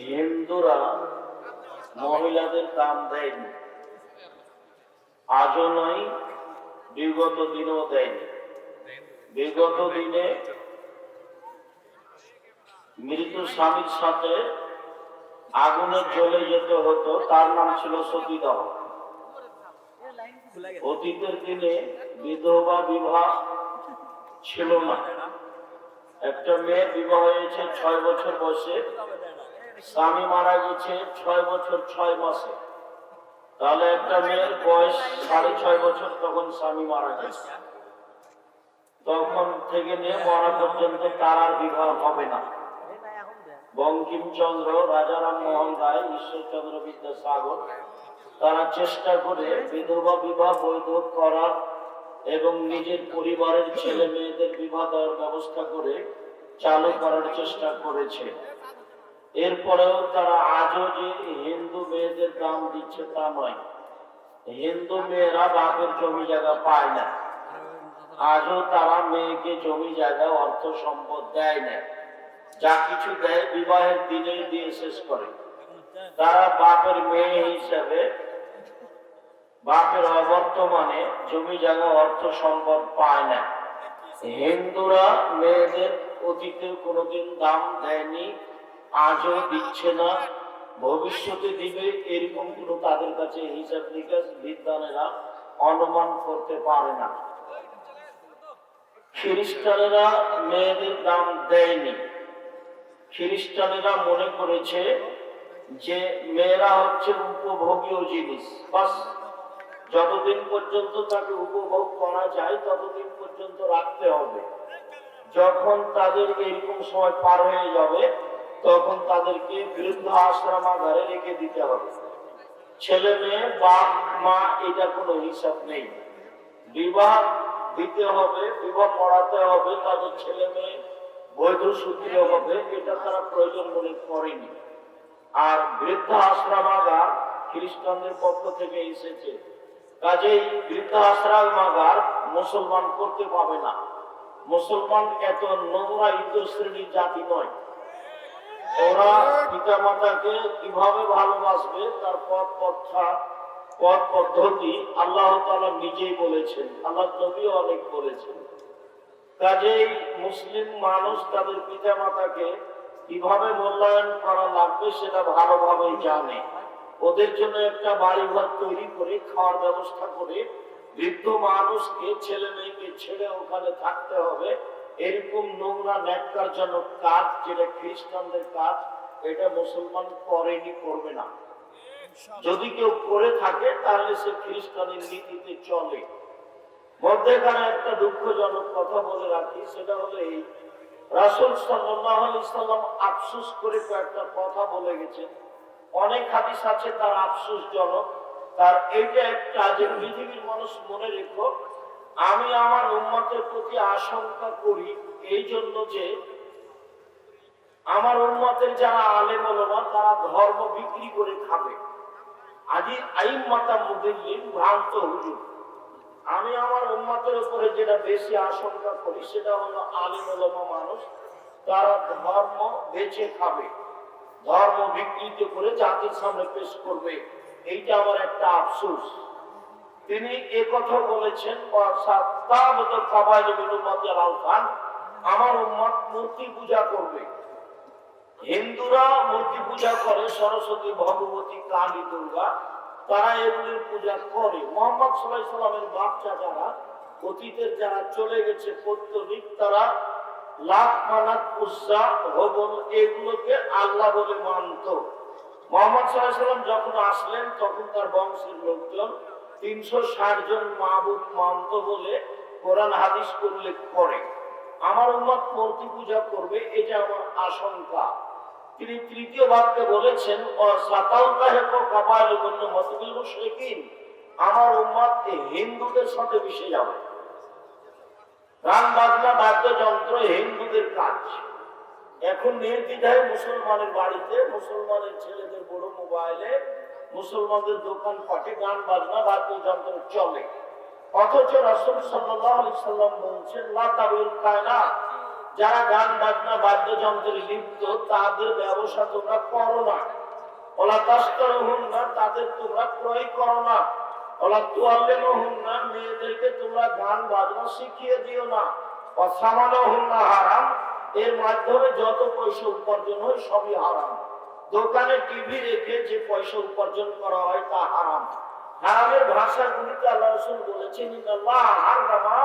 হিন্দুরা মহিলাদের দাম দেয়নি, আজও নয়, বিগত দিনেও দেয়নি। বিগত দিনে মৃত স্বামীর সাথে আগুনে জ্বলে যেতে হতো, তার নাম ছিল সতীদাহ। অতীতের দিনে বিধবা বিবাহ ছিল না। একটা মেয়ে বিবাহ হয়েছে 6 বছর বয়সে, স্বামী মারা গেছে 6 বছর 6 মাসে, তাহলে একটা মেয়ের বয়স 6.5 বছর তখন স্বামী মারা গেছে। তখন থেকে নিয়ে মরা পর্যন্ত তার আর বিবাহ হবে না। বঙ্কিমচন্দ্র, রাজা রামমোহন রায়, ঈশ্বরচন্দ্র বিদ্যাসাগর তারা চেষ্টা করে বিধবা বিবাহ বৈধ করার এবং নিজের পরিবারের ছেলে মেয়েদের বিবাহ দেওয়ার ব্যবস্থা করে চালু করার চেষ্টা করেছে। এরপরেও তারা আজও যে হিন্দু মেয়েদের দাম দিচ্ছে তা নয়। হিন্দু মেয়েরা বাপের জমি জায়গা পায় না, আজও তারা মেয়েকে জমি জায়গা অর্থ সম্পদ দেয় না। যা কিছু দেয় বিবাহের দিনেই দিয়ে শেষ করে। তারা বাপের মেয়ে হিসাবে বাপের অবর্তমানে জমি জায়গা অর্থ সম্পদ পায় না। হিন্দুরা মেয়েদের অতীতে কোনোদিন দাম দেয়নি, আজও দিচ্ছে না, ভবিষ্যতে দিবে এরকম কোনো তাদের কাছে হিসাব নিকাশ বিদ্বানেরা অনুমান করতে পারে না। খ্রিস্টানেরা মেয়েদের দাম দেয়নি। খ্রিস্টানেরা মনে করেছে যে মেয়েরা হচ্ছে উপভোগীয় জিনিস, বাস যতদিন পর্যন্ত তাকে উপভোগ করা যায় ততদিন পর্যন্ত রাখতে হবে। যখন তাদের এরকম সময় পার হয়ে যাবে তখন তাদেরকে বৃদ্ধাশ্রমাগারে রেখে দিতে হবে। ছেলে মেয়ে, বাপ মা, এটা কোনো হিসাব নেই। বিবাহ দিতে হবে, বিবাহ পড়াতে হবে, তাদের ছেলে মেয়ে বৈধ সূত্রে হবে, এটা তারা প্রয়োজন মনে করেনি। আর বৃদ্ধাশ্রমাগার খ্রিস্টানদের পক্ষ থেকে এসেছে, কাজেই বৃদ্ধাশ্রমাগার মুসলমান করতে পাবে না। মুসলমান এত নোংরা ইতর শ্রেণীর জাতি নয়। ওরা পিতা মাতাকে কিভাবে ভালোবাসবে তার পথ পদ্ধতি আল্লাহ তাআলা নিজেই বলেছেন, আল্লাহ নবীও অনেক বলেছেন। কাজেই মুসলিম মানুষ তাদের পিতা মাতাকে কিভাবে মূল্যায়ন করা লাগবে সেটা ভালোভাবেই জানে। ওদের জন্য একটা বাড়ি ঘর তৈরি করে খাওয়ার ব্যবস্থা করে বৃদ্ধ মানুষকে, ছেলে মেয়েকে ছেড়ে ওখানে থাকতে হবে, এরকম নোংরা ন্যাক্কারজনক কাজ যেটা খ্রিস্টানদের কাজ, এটা মুসলমান করেনি, করবে না। যদি কেউ করে থাকে তাহলে সে খ্রিস্টানের নীতিতে চলে। মধ্যেখানে একটা দুঃখজনক কথা বলে রাখি, সেটা হলো এই, রাসূল সাল্লাল্লাহু আলাইহি সাল্লাম আফসোস করে কয়েকটা কথা বলে গেছেন। অনেক হাদিস আছে তার আফসোসজনক। তার এইটা একটা যে পৃথিবীর মানুষ মনে রেখো, আমি আমার উম্মতের প্রতি আশঙ্কা করি এই জন্য যে আমার উম্মতের যারা আলেম ওলামা তারা ধর্ম বিক্রি করে খাবে। আজি আইম্মাতা মুদিল্লিন, ভ্রান্ত হুজুর। আমি আমার উম্মতের উপরে যেটা বেশি আশঙ্কা করি সেটা হলো আলেম ওলামা মানুষ, তারা ধর্ম বেচে খাবে, ধর্ম বিকৃত করে জাতির সামনে পেশ করবে। এইটা আমার একটা আফসোস। তিনি একথা বলেছেন, আমার উম্মত মূর্তি পূজা করবে। হিন্দুরা মূর্তি পূজা করে, সরস্বতী, ভগবতী, কালী, দুর্গা, তারা এগুলির পূজা করে। মুহাম্মদ সাল্লাল্লাহু আলাইহি সাল্লামের বাচ্চা যারা অতীতের যারা চলে গেছে পৌত্তলিক, তারা লাত, মানাত, উজ্জা, হবল এগুলোকে আল্লাহ বলে মানত। মুহাম্মদ সাল্লাল্লাহু আলাইহি সাল্লাম যখন আসলেন তখন তার বংশের লোকজন 360 জন মাবুদ মানত বলে কোরআন হাদিস উল্লেখ করে। আমার উম্মত মূর্তি পূজা করবে, এটা আমার আশঙ্কা। তিনি তৃতীয় বাক্যে বলেছেন, আমার উম্মত হিন্দুদের সাথে মিশে যাবে। গান বাজনা বাদ্যযন্ত্র হিন্দুদের কাজ। এখন নির্দ্বিধায় মুসলমানের বাড়িতে, মুসলমানের ছেলেদের বড় মোবাইলে, মুসলমানদের দোকান পাটে গান বাজনা বাদ্যযন্ত্র চলে। অথচ রাসূল সাল্লাল্লাহু আলাইহি সাল্লাম বলছেন, লা তাবিল কায়নাত, যারা গান বাজনা বাদ্যযন্ত্রে লিপ্ত তাদের ব্যবসা তোমরা করো না। ওলা তাস্তারহুন না, তাদের তোমরা ক্রয় করো না। ওলা তুআল্লিমুহুন না, মেয়েদেরকে তোমরা গান বাজনা শিখিয়ে দিও না। ওয়াসামানুহুন না হারাম, এর মাধ্যমে যত পয়সা উপার্জন হয় সবই হারাম। দোকানে টিভি রেখে যে পয়সা উপার্জন করা হয় তা হারাম। হারামের ভাষাগুলিতে আল্লাহ রাসূল বলেছেন, ইন্নাল্লাহ হারামা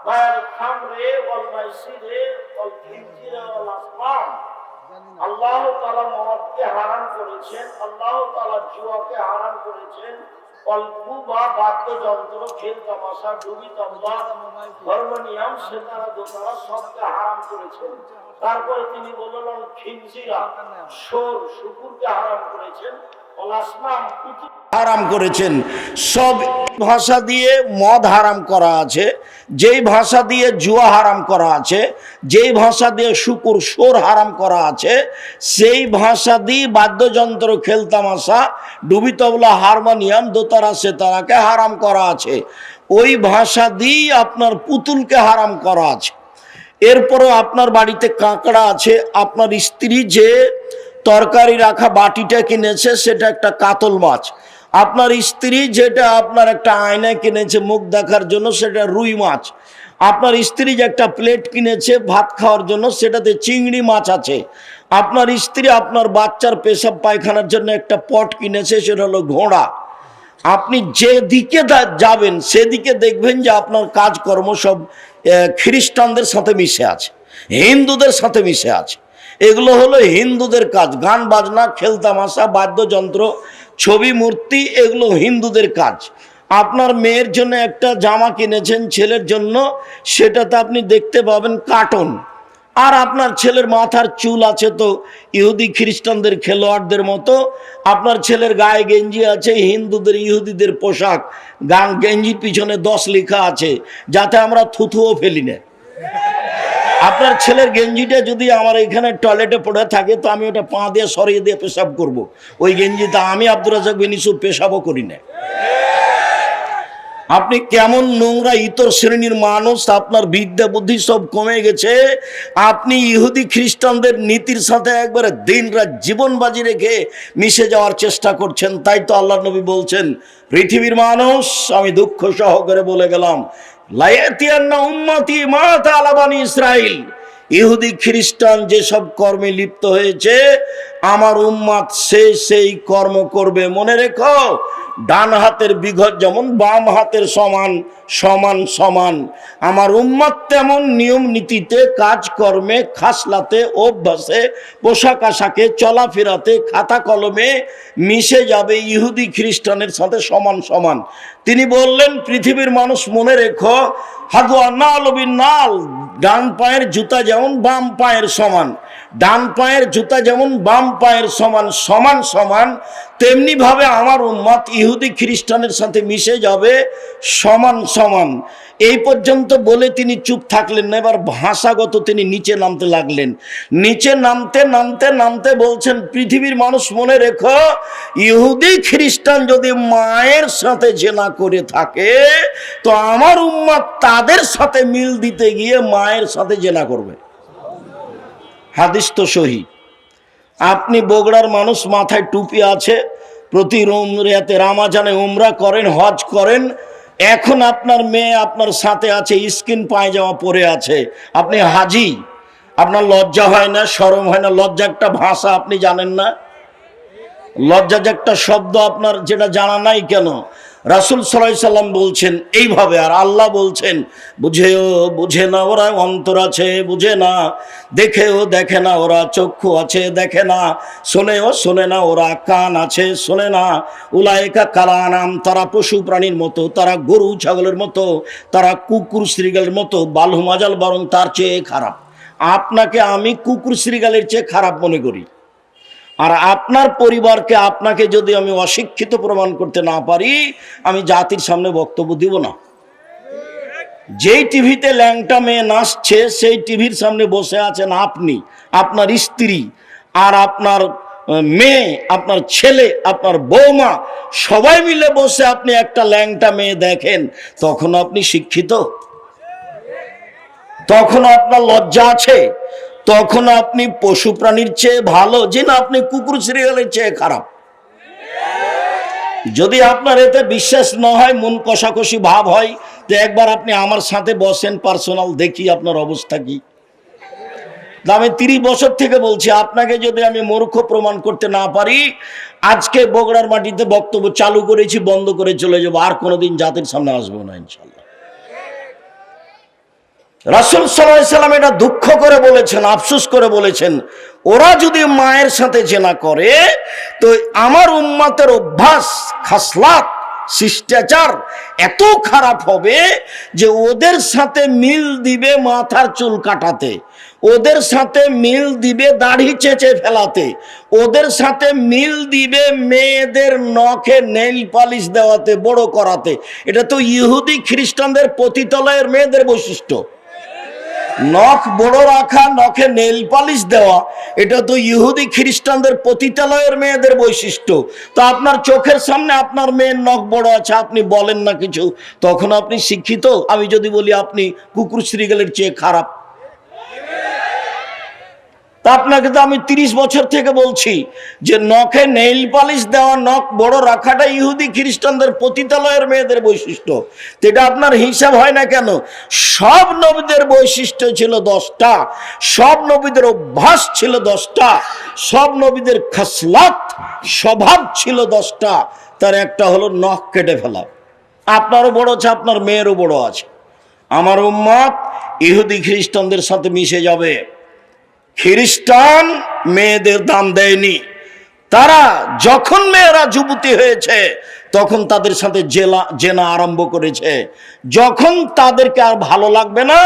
বায়াল খামরে ওয়াল মাইসিরে ওয়াল খিনজিরে ওয়াল আসলাম। আল্লাহ তাআলা মদকে হারাম করেছেন, আল্লাহ তাআলা জুয়াকে হারাম করেছেন, অল্পু বা বাদ্যযন্ত্র, খেল তামাশা, ডুবি তবলা, হারমোনিয়াম, সেতারা, দোতারা সবকে হারাম করেছেন। তারপরে তিনি বললেন খিনজিরা, সুর, শুকুরকে হারাম করেছেন, আসনাম, পুতুল হারাম করেছেন। সব ভাষা দিয়ে মদ হারাম করা আছে, যেই ভাষা দিয়ে জুয়া হারাম করা আছে, যেই ভাষা দিয়ে শুকুর সুর হারাম করা আছে, সেই ভাষা দিয়ে বাদ্যযন্ত্র, খেলতামাশা, ডুবি তবলা, হারমোনিয়াম, দোতারা, সেতারাকে হারাম করা আছে। ওই ভাষা দিয়ে আপনার পুতুলকে হারাম করা আছে। এরপরও আপনার বাড়িতে কাঁকড়া আছে, আপনার স্ত্রী যে তরকারি রাখা বাটিটা কিনেছে সেটা একটা কাতল মাছ, আপনার স্ত্রী যেটা আপনার একটা আয়না কিনেছে মুখ দেখার জন্য সেটা রুই মাছ, আপনার স্ত্রী যে একটা প্লেট কিনেছে ভাত খাওয়ার জন্য সেটাতে চিংড়ি মাছ আছে, আপনার স্ত্রী আপনার বাচ্চার পেশাব পায়খানার জন্য একটা পট কিনেছে সেটা হলো ঘোড়া। আপনি যেদিকে যাবেন সেদিকে দেখবেন যে আপনার কাজকর্ম সব খ্রিস্টানদের সাথে মিশে আছে, হিন্দুদের সাথে মিশে আছে। এগুলো হলো হিন্দুদের কাজ। গান বাজনা, খেলতামাশা, বাদ্যযন্ত্র, ছবি মূর্তি, এগুলো হিন্দুদের কাজ। আপনার মেয়ের জন্য একটা জামা কিনেছেন ছেলের জন্য, সেটাতে আপনি দেখতে পাবেন কার্টুন। আর আপনার ছেলের মাথার চুল আছে তো ইহুদি খ্রিস্টানদের খেলোয়াড়দের মতো, আপনার ছেলের গায়ে গেঞ্জি আছে হিন্দুদের ইহুদিদের পোশাক, গেঞ্জির পিছনে 10 লেখা আছে, যাতে আমরা থুথুও ফেলি না। আপনার ছেলের গেঞ্জিটা যদি আমার এখানে টয়লেটে পড়ে থাকে তো আমি ওটা পা দিয়ে সরিয়ে দিয়ে পেশাব করব। ওই গেঞ্জিটা আমি আব্দুর রাজ্জাক বিন ইউসুফ পেশাবও করি না। আপনি কেমন নোংরা ইতর শ্রেণীর মানুষ, আপনার বিদ্যা বুদ্ধি সব কমে গেছে। আপনি ইহুদি খ্রিস্টানদের নীতির সাথে একবারে দিন রাত জীবন বাজি রেখে মিশে যাওয়ার চেষ্টা করছেন। তাই তো আল্লাহ নবী বলছেন, পৃথিবীর মানুষ, আমি দুঃখ সহকারে বলে গেলাম, লায়াতিয়ান্না উম্মতি মা তাআলা বানি ইসরাইল, ইহুদি খ্রিস্টান যেসব কর্মে লিপ্ত হয়েছে আমার উম্মত সেই কর্ম করবে। মনে রেখো, ডান হাতের বিঘত যেমন বাম হাতের সমান সমান সমান, আমার উম্মত তেমন নিয়ম নীতিতে, কাজকর্মে, খাসলাতে, অভ্যাসে, পোশাক আশাকে, চলাফেরাতে, খাতা কলমে মিশে যাবে ইহুদি খ্রিস্টানের সাথে সমান সমান। তিনি বললেন, পৃথিবীর মানুষ মনে রেখো, হাদুয়া নাল বিন নাল, ডান পায়ের জুতা যেমন বাম পায়ের সমান, ডান পায়ের জুতা যেমন বাম পায়ের সমান সমান সমান, তেমনি ভাবে আমার উম্মত ইহুদি খ্রিস্টানের সাথে মিশে যাবে সমান সমান। এই পর্যন্ত বলে তিনি চুপ থাকলেন না, এবার ভাষাগত তিনি নিচে নামতে লাগলেন। নিচে নামতে নামতে নামতে বলছেন, পৃথিবীর মানুষ মনে রেখো, ইহুদি খ্রিস্টান যদি মায়ের সাথে জেনা করে থাকে তো আমার উম্মত তাদের সাথে মিল দিতে গিয়ে মায়ের সাথে জেনা করবে। হাদিস তো সহি। আপনি বগুড়ার মানুষ, মাথায় টুপি আছে, প্রতি রামাজানে উমরা করেন, হজ করেন, এখন আপনার মেয়ে আপনার সাথে আছে, স্কিন পায়জামা পরে আছে, আপনি হাজি, আপনার লজ্জা হয় না, শরম হয় না? লজ্জা একটা ভাষা, আপনি জানেন না? লজ্জা যে একটা শব্দ আপনার যেটা জানা নাই কেন? রাসূল সাল্লাল্লাহু আলাইহি সাল্লাম বলছেন এইভাবে, আর আল্লাহ বলছেন, বুঝেও বুঝে না ওরা অন্তর আছে বুঝে না, দেখেও দেখে না ওরা চক্ষু আছে দেখে না, শোনেও শোনে না ওরা কান আছে শোনে না। উলাইকা কালানাম, তারা পশু প্রাণীর মতো, তারা গরু ছাগলের মতো, তারা কুকুর শ্রীগালের মতো, বালহুম আযাল, বরং তার চেয়ে খারাপ। আপনাকে আমি কুকুর শ্রীগালের চেয়ে খারাপ মনে করি, আর আপনার পরিবারকে, আপনাকে যদি আমি অশিক্ষিত প্রমাণ করতে না পারি, আমি জাতির সামনে বক্তব্য দিব না। যেই টিভিতে ল্যাংটা মেয়ে নাচছে সেই টিভির সামনে বসে আছেন আপনি, আপনার স্ত্রী, আর আপনার মেয়ে, আপনার ছেলে, আপনার বৌমা, সবাই মিলে বসে আপনি একটা ল্যাংটা মেয়ে দেখেন, তখন আপনি শিক্ষিত? তখন আপনার লজ্জা আছে? তখন আপনি পশু প্রাণীর চেয়ে ভালো, যে না আপনি কুকুর সিরিয়ালের চেয়ে খারাপ। যদি আপনার এতে বিশ্বাস না হয়, মন কষাকষি ভাব হয়, তো একবার আপনি আমার সাথে বসেন, পার্সোনাল, দেখি আপনার অবস্থা কি। আমি 30 বছর থেকে বলছি, আপনাকে যদি আমি মূর্খ প্রমাণ করতে না পারি, আজকে বগুড়ার মাটিতে বক্তব্য চালু করেছি, বন্ধ করে চলে যাবো, আর কোনোদিন জাতির সামনে আসবো না ইনশাল্লাহ। রাসূল সাল্লাল্লাহু আলাইহি সাল্লাম এটা দুঃখ করে বলেছেন, আফসোস করে বলেছেন, ওরা যদি মায়ের সাথে জেনা করে, তো আমার উম্মতের অভ্যাস, খাসলাত, শিষ্টাচার এত খারাপ হবে যে ওদের সাথে মিল দিবে মাথার চুল কাটাতে, ওদের সাথে মিল দিবে দাড়ি চেঁচে ফেলাতে, ওদের সাথে মিল দিবে মেয়েদের নখে নেইল পালিশ দেওয়াতে, বড় করাতে। এটা তো ইহুদি খ্রিস্টানদের পতিতালয়ের মেয়েদের বৈশিষ্ট্য। নখ বড় রাখা, নখে নেইল পালিশ দেওয়া, এটা তো ইহুদি খ্রিস্টানদের পতিতালয়ের মেয়েদের বৈশিষ্ট্য। তো আপনার চোখের সামনে আপনার মেয়ের নখ বড় আছে, আপনি বলেন না কিছু, তখন আপনি শিক্ষিত? আমি যদি বলি আপনি কুকুর শ্রীগেলের চেয়ে খারাপ, তা আপনাকে তো আমি 30 বছর থেকে বলছি যে নখে নেইল পালিশ দেওয়া, নখ বড় রাখাটা ইহুদি খ্রিস্টানদের পতিতালয়ের মেয়েদের বৈশিষ্ট্য। এটা আপনার হিসাব হয় না কেন? সব নবীদের বৈশিষ্ট্য ছিল 10টা, সব নবীদের অভ্যাস ছিল 10টা, সব নবীদের খাসলাত, স্বভাব ছিল 10টা। তার একটা হলো নখ কেটে ফেলা। আপনারও বড় আছে, আপনার মেয়েরও বড় আছে। আমার উম্মত ইহুদি খ্রিস্টানদের সাথে মিশে যাবে। খ্রিস্টান মেয়েদের দাম দেয়নি। তারা যখন মেয়েরা যুবতী হয়েছে, তখন তাদের সাথে জেনা আরম্ভ করেছে। যখন তাদেরকে আর ভালো লাগবে না,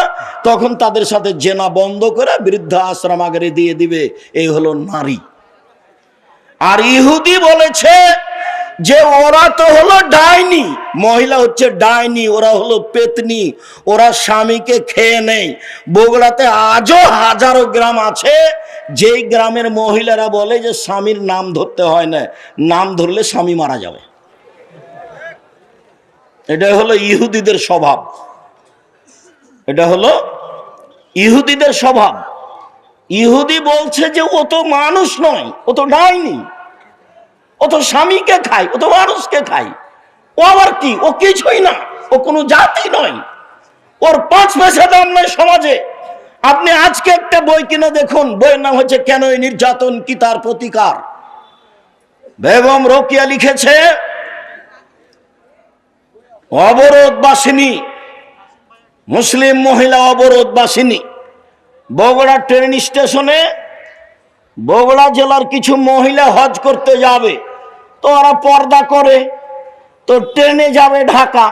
তখন তাদের সাথে জেনা বন্ধ করে বৃদ্ধা আশ্রম আগে দিয়ে দিবে। এই হলো নারী। আর ইহুদি বলেছে যে ওরা তো হলো ডাইনি, মহিলা হচ্ছে ডাইনি, ওরা হলো পেতনি, ওরা স্বামীকে খেয়ে নেয়। বগুড়াতে আজও হাজারো গ্রাম আছে যেই গ্রামের মহিলারা বলে যে স্বামীর নাম ধরতে হয় না, নাম ধরলে স্বামী মারা যাবে। এটা হলো ইহুদিদের স্বভাব, এটা হলো ইহুদিদের স্বভাব। ইহুদি বলছে যে ও তো মানুষ নয়, ও তো ডাইনি, ও তো স্বামীকে খায়, ও তো মানুষকে খায়। ও আবার কি? ও কিছুই না, ও কোনো জাতি নয়, ওর 5 পয়সা দাম নয় সমাজে। আপনি আজকে একটা বই কিনে দেখুন, বইয়ের নাম হচ্ছে কেন এই নির্যাতন, কি তার প্রতিকার। বেগম রোকেয়া লিখেছে, অবরোধবাসিনী, মুসলিম মহিলা অবরোধবাসিনী। বগুড়া ট্রেন স্টেশনে বগুড়া জেলার কিছু মহিলা হজ করতে যাবে, তো ওরা পর্দা করে, তো ট্রেনে যাবে ঢাকা,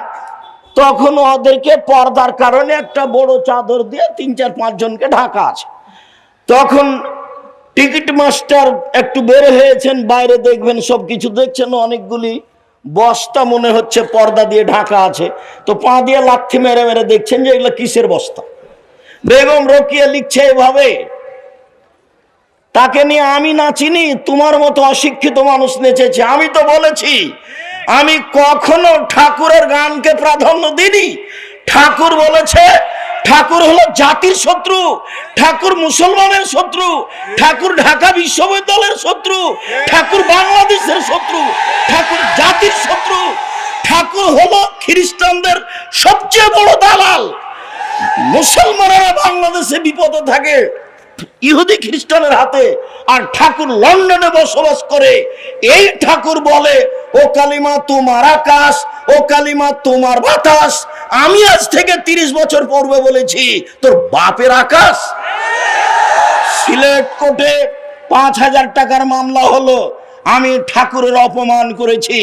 তখন ওদেরকে পর্দার কারণে একটা বড় চাদর দিয়ে 3-4-5 জনকে ঢাকা আছে। তখন টিকিট মাস্টার একটু বের হয়েছেন, বাইরে দেখবেন সব কিছু দেখছেন, অনেকগুলি বস্তা মনে হচ্ছে পর্দা দিয়ে ঢাকা আছে, তো পা দিয়ে লাথি মেরে মেরে দেখছেন যে এগুলো কিসের বস্তা। বেগম রোকেয়া লিখছে এভাবে, তাকে নিয়ে আমি নাচিনি, তোমার মতো অশিক্ষিত মানুষ নেচেছে। আমি তো বলেছি আমি কখনো ঠাকুরের গানকে প্রাধান্য দিইনি। ঠাকুর বলেছে, ঠাকুর হলো জাতির শত্রু, ঠাকুর মুসলমানের শত্রু, ঠাকুর ঢাকা বিশ্ববিদ্যালয়ের শত্রু, ঠাকুর বাংলাদেশের শত্রু, ঠাকুর জাতির শত্রু, ঠাকুর হলো খ্রিস্টানদের সবচেয়ে বড় দালাল। মুসলমানেরা বাংলাদেশে বিপদে থাকে ইহুদি খ্রিস্টানের হাতে, আর ঠাকুর লন্ডনে বসবাস করে। এই ঠাকুর বলে, ও কালিমা তোমার আকাশ, ও কালিমা তোমার বাতাস। আমি আজ থেকে 30 বছর পূর্বে বলেছি তোর বাপের আকাশ। সিলেট কোর্টে 5000 টাকার মামলা হলো, আমি ঠাকুরের অপমান করেছি।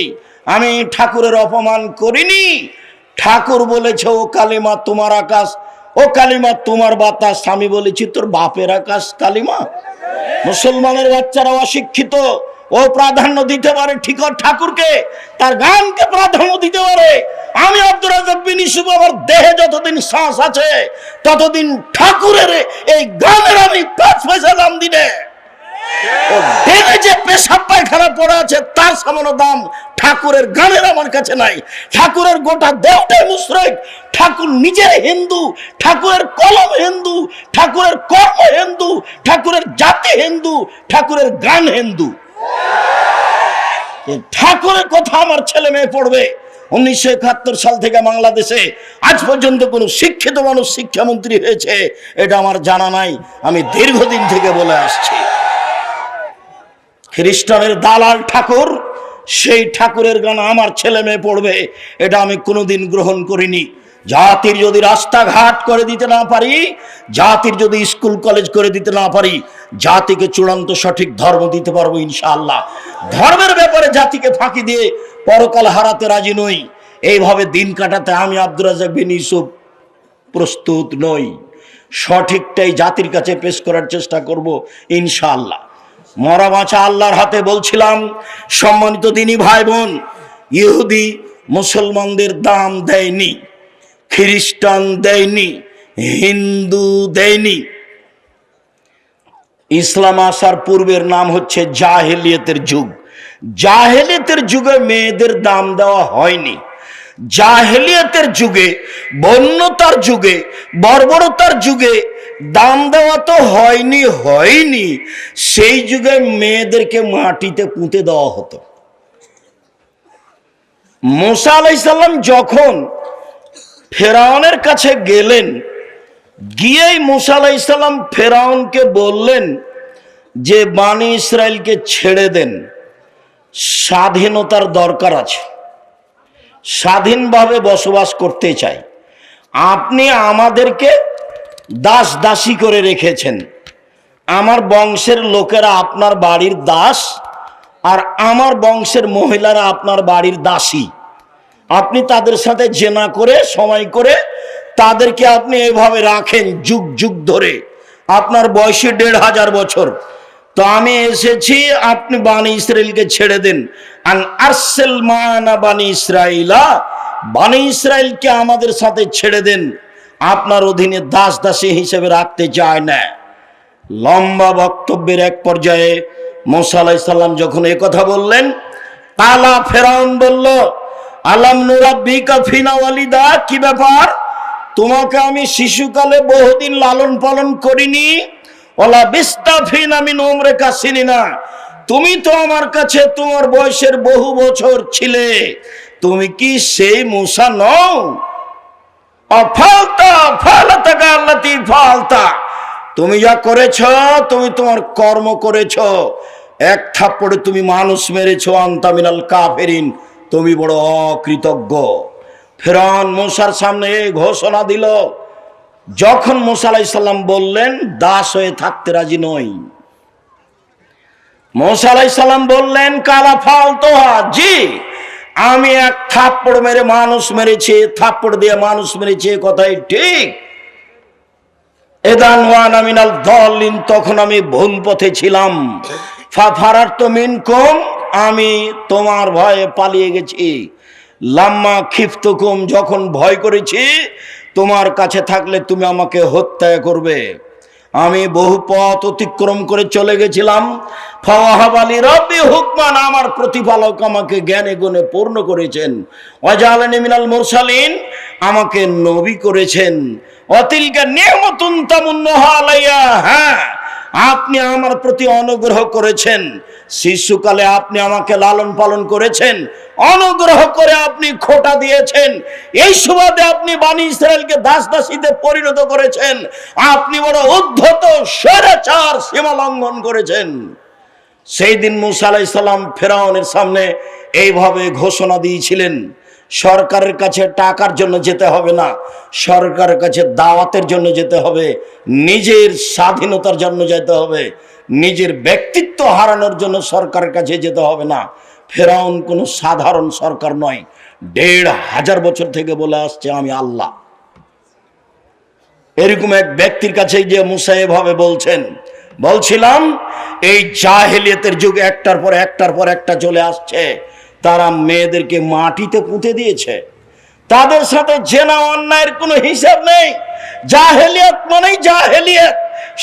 আমি ঠাকুরের অপমান করিনি। ঠাকুর বলেছে ও কালিমা তোমার আকাশ, ও কালিমা তোমার বাতাস। আমি বলেছি তোর বাপের আকাশ কালিমা। মুসলমানের বাচ্চারা অশিক্ষিত, ও প্রাধান্য দিতে পারে ঠিক ঠাকুরকে, তার গানকে প্রাধান্য দিতে পারে। আমি আব্দুর রাজ্জাক বিন ইউসুফ, আমার দেহে যতদিন শ্বাস আছে ততদিন ঠাকুরের এই গানের আমি 5 পয়সা দাম দিনে। ও ডেনে যে পেশাব পায়খানা পড়ে আছে তার সামান্য দাম ঠাকুরের গানের আমার কাছে নাই। ঠাকুরের গোটা দেহটাই মুশরিক, ঠাকুর নিজে হিন্দু, ঠাকুরের কলম হিন্দু, ঠাকুরের কর্ম হিন্দু, ঠাকুরের জাতি হিন্দু, ঠাকুরের গান হিন্দু। ঠাকুরের কথা আমার ছেলে মেয়ে পড়বে। 1971 সাল থেকে বাংলাদেশে আজ পর্যন্ত কোন শিক্ষিত মানুষ শিক্ষামন্ত্রী হয়েছে এটা আমার জানা নাই। আমি দীর্ঘদিন থেকে বলে আসছি, খ্রিস্টানের দালাল ঠাকুর, সেই ঠাকুরের গান আমার ছেলে মেয়ে পড়বে এটা আমি কোনোদিন গ্রহণ করিনি। জাতির যদি রাস্তাঘাট করে দিতে না পারি, জাতির যদি স্কুল কলেজ করে দিতে না পারি, জাতিকে চূড়ান্ত সঠিক ধর্ম দিতে পারবো ইনশাআল্লাহ। ধর্মের ব্যাপারে জাতিকে ফাঁকি দিয়ে পরকাল হারাতে রাজি নই। এইভাবে দিন কাটাতে আমি আব্দুর রাজ্জাক বিন ইউসুফ প্রস্তুত নই। সঠিকটাই জাতির কাছে পেশ করার চেষ্টা করব ইনশাআল্লাহ। মরা বাঁচা আল্লাহর হাতে। বলছিলাম সম্মানিত দিনী ভাই বোন, ইহুদি মুসলমানদের দাম দেয়নি, খ্রিস্টান দেয়নি, হিন্দু দেয়নি। ইসলাম আসার পূর্বের নাম হচ্ছে জাহেলিয়াতের যুগ। জাহেলিয়াতের যুগে মেয়েদের দাম দেওয়া হয়নি। জাহেলিয়াতের যুগে, বন্যতার যুগে, বর্বরতার যুগে দাম দেওয়া তো হয়নি। সেই যুগে মেয়েদেরকে মাটিতে পুঁতে দেওয়া হতো। মুসা আলাইহিস সালাম যখন ফেরাউনের কাছে গেলেন, গিয়েই মুসা আলাইহিস সালাম ফেরাউনকে বললেন যে বানি ইসরায়েলকে ছেড়ে দেন, স্বাধীনতার দরকার আছে, স্বাধীনভাবে বসবাস করতে চাই। আপনি আমাদেরকে দাস দাসী করে রেখেছেন, আমার বংশের লোকেরা আপনার বাড়ির দাস, আর আমার বংশের মহিলারা আপনার বাড়ির দাসী। আপনি তাদের সাথে জেনা করে সময় করে তাদেরকে আপনি এভাবে রাখেন যুগ যুগ ধরে, আপনার বয়সে 1500 বছর। তো আমি এসেছি, আপনি বানি ইসরায়েলকে ছেড়ে দেন। আন আরসেল মানা বানি ইসরাইলা, বানি ইসরায়েলকে আমাদের সাথে ছেড়ে দেন, আপনার অধীনে দাস দাসী হিসেবে রাখতে চায় না। লম্বা বক্তব্যের এক পর্যায়ে মুসা আলাইহিস সালাম যখন এই কথা বললেন, তালা ফেরাউন বলল, আলাম নুরাব্বিকা ফিনা ওয়ালিদা, কি ব্যাপার, তোমাকে আমি শিশুকালে বহুদিন লালন পালন করিনি? ওলা বিস্তা ফিনা মিন উমরিকা সিনিনা, তুমি তো আমার কাছে তোমার বয়সের বহু বছর ছিলে, তুমি কি সেই মুসা নও? অফালতা ফালাতাকা আল্লাতী ফালতা, তুমি যা করেছ, তুমি তোমার কর্ম করেছ। এক থাপ্পড়ে তুমি মানুষ মেরেছ। আনতা মিনাল কাফিরিন, তুমি বড় অকৃতজ্ঞ। ফেরাউন মুসার সামনে এই ঘোষণা দিল। যখন মুসা আলাইহিস সালাম বললেন দাস হয়ে থাকতে রাজি নই, মুসা আলাইহিস সালাম বললেন কালা ফালতোহা, জি আমি এক থাপ্পড় মেরে মানুষ মেরেছি, থাপ্পড় দিয়ে মানুষ মেরেছি, কথাই ঠিক। এদান ওয়ানা মিনাল দাল্লিন, তখন আমি ভুল পথে ছিলাম। ফারারতু মিনকুম, আমি তোমার ভয়ে পালিয়ে গেছি। লাম্মা খিফতুকুম, যখন ভয় করেছি তোমার কাছে থাকলে তুমি আমাকে হত্যা করবে, আমি বহু পথ অতিক্রম করে চলে গেছিলাম। ফাওয়াহাবালি রব্বি হুকমান, আমার প্রতিপালক আমাকে জ্ঞানে গুণে পূর্ণ করেছেন। ওয়াজআলানি মিনাল মুরসালিন, আমাকে নবী করেছেন। অতিলকা নিয়ামাতুন তামুন্নুহা আলাইয়া, হ্যাঁ আপনি আমার প্রতি অনুগ্রহ করেছেন। শিশুকালে আপনি আমাকে লালন পালন করেছেন, অনুগ্রহ করে আপনি খোটা দিয়েছেন, এই সুবাদে আপনি বানি ইসরায়েলকে দাস দাসীতে পরিণত করেছেন। আপনি বড় উদ্ধত স্বৈরাচার, সীমা লঙ্ঘন করেছেন। সেই দিন মুসা আলাইহিস সালাম ফেরাউনের সামনে এইভাবে ঘোষণা দিয়েছিলেন, সরকারের কাছে টাকার জন্য যেতে হবে না, সরকারের কাছে দাওয়াতের জন্য যেতে হবে, নিজের স্বাধীনতার জন্য যেতে হবে, নিজের ব্যক্তিত্ব হারানোর জন্য সরকারের কাছে যেতে হবে না। ফেরাউন কোনো সাধারণ সরকার নয়, 1500 বছর থেকে বলে আসছে আমি আল্লাহ। এরকম এক ব্যক্তির কাছে যে মুসা এভাবে বলছেন। বলছিলাম এই জাহেলিয়াতের যুগ একটার পর একটা চলে আসছে। তারা মেয়েদেরকে মাটিতে পুঁতে দিয়েছে, তাদের সাথে জেনা অন্যায়ের কোনো হিসাব নেই। জাহেলিয়াত মানেই জাহেলিয়াত,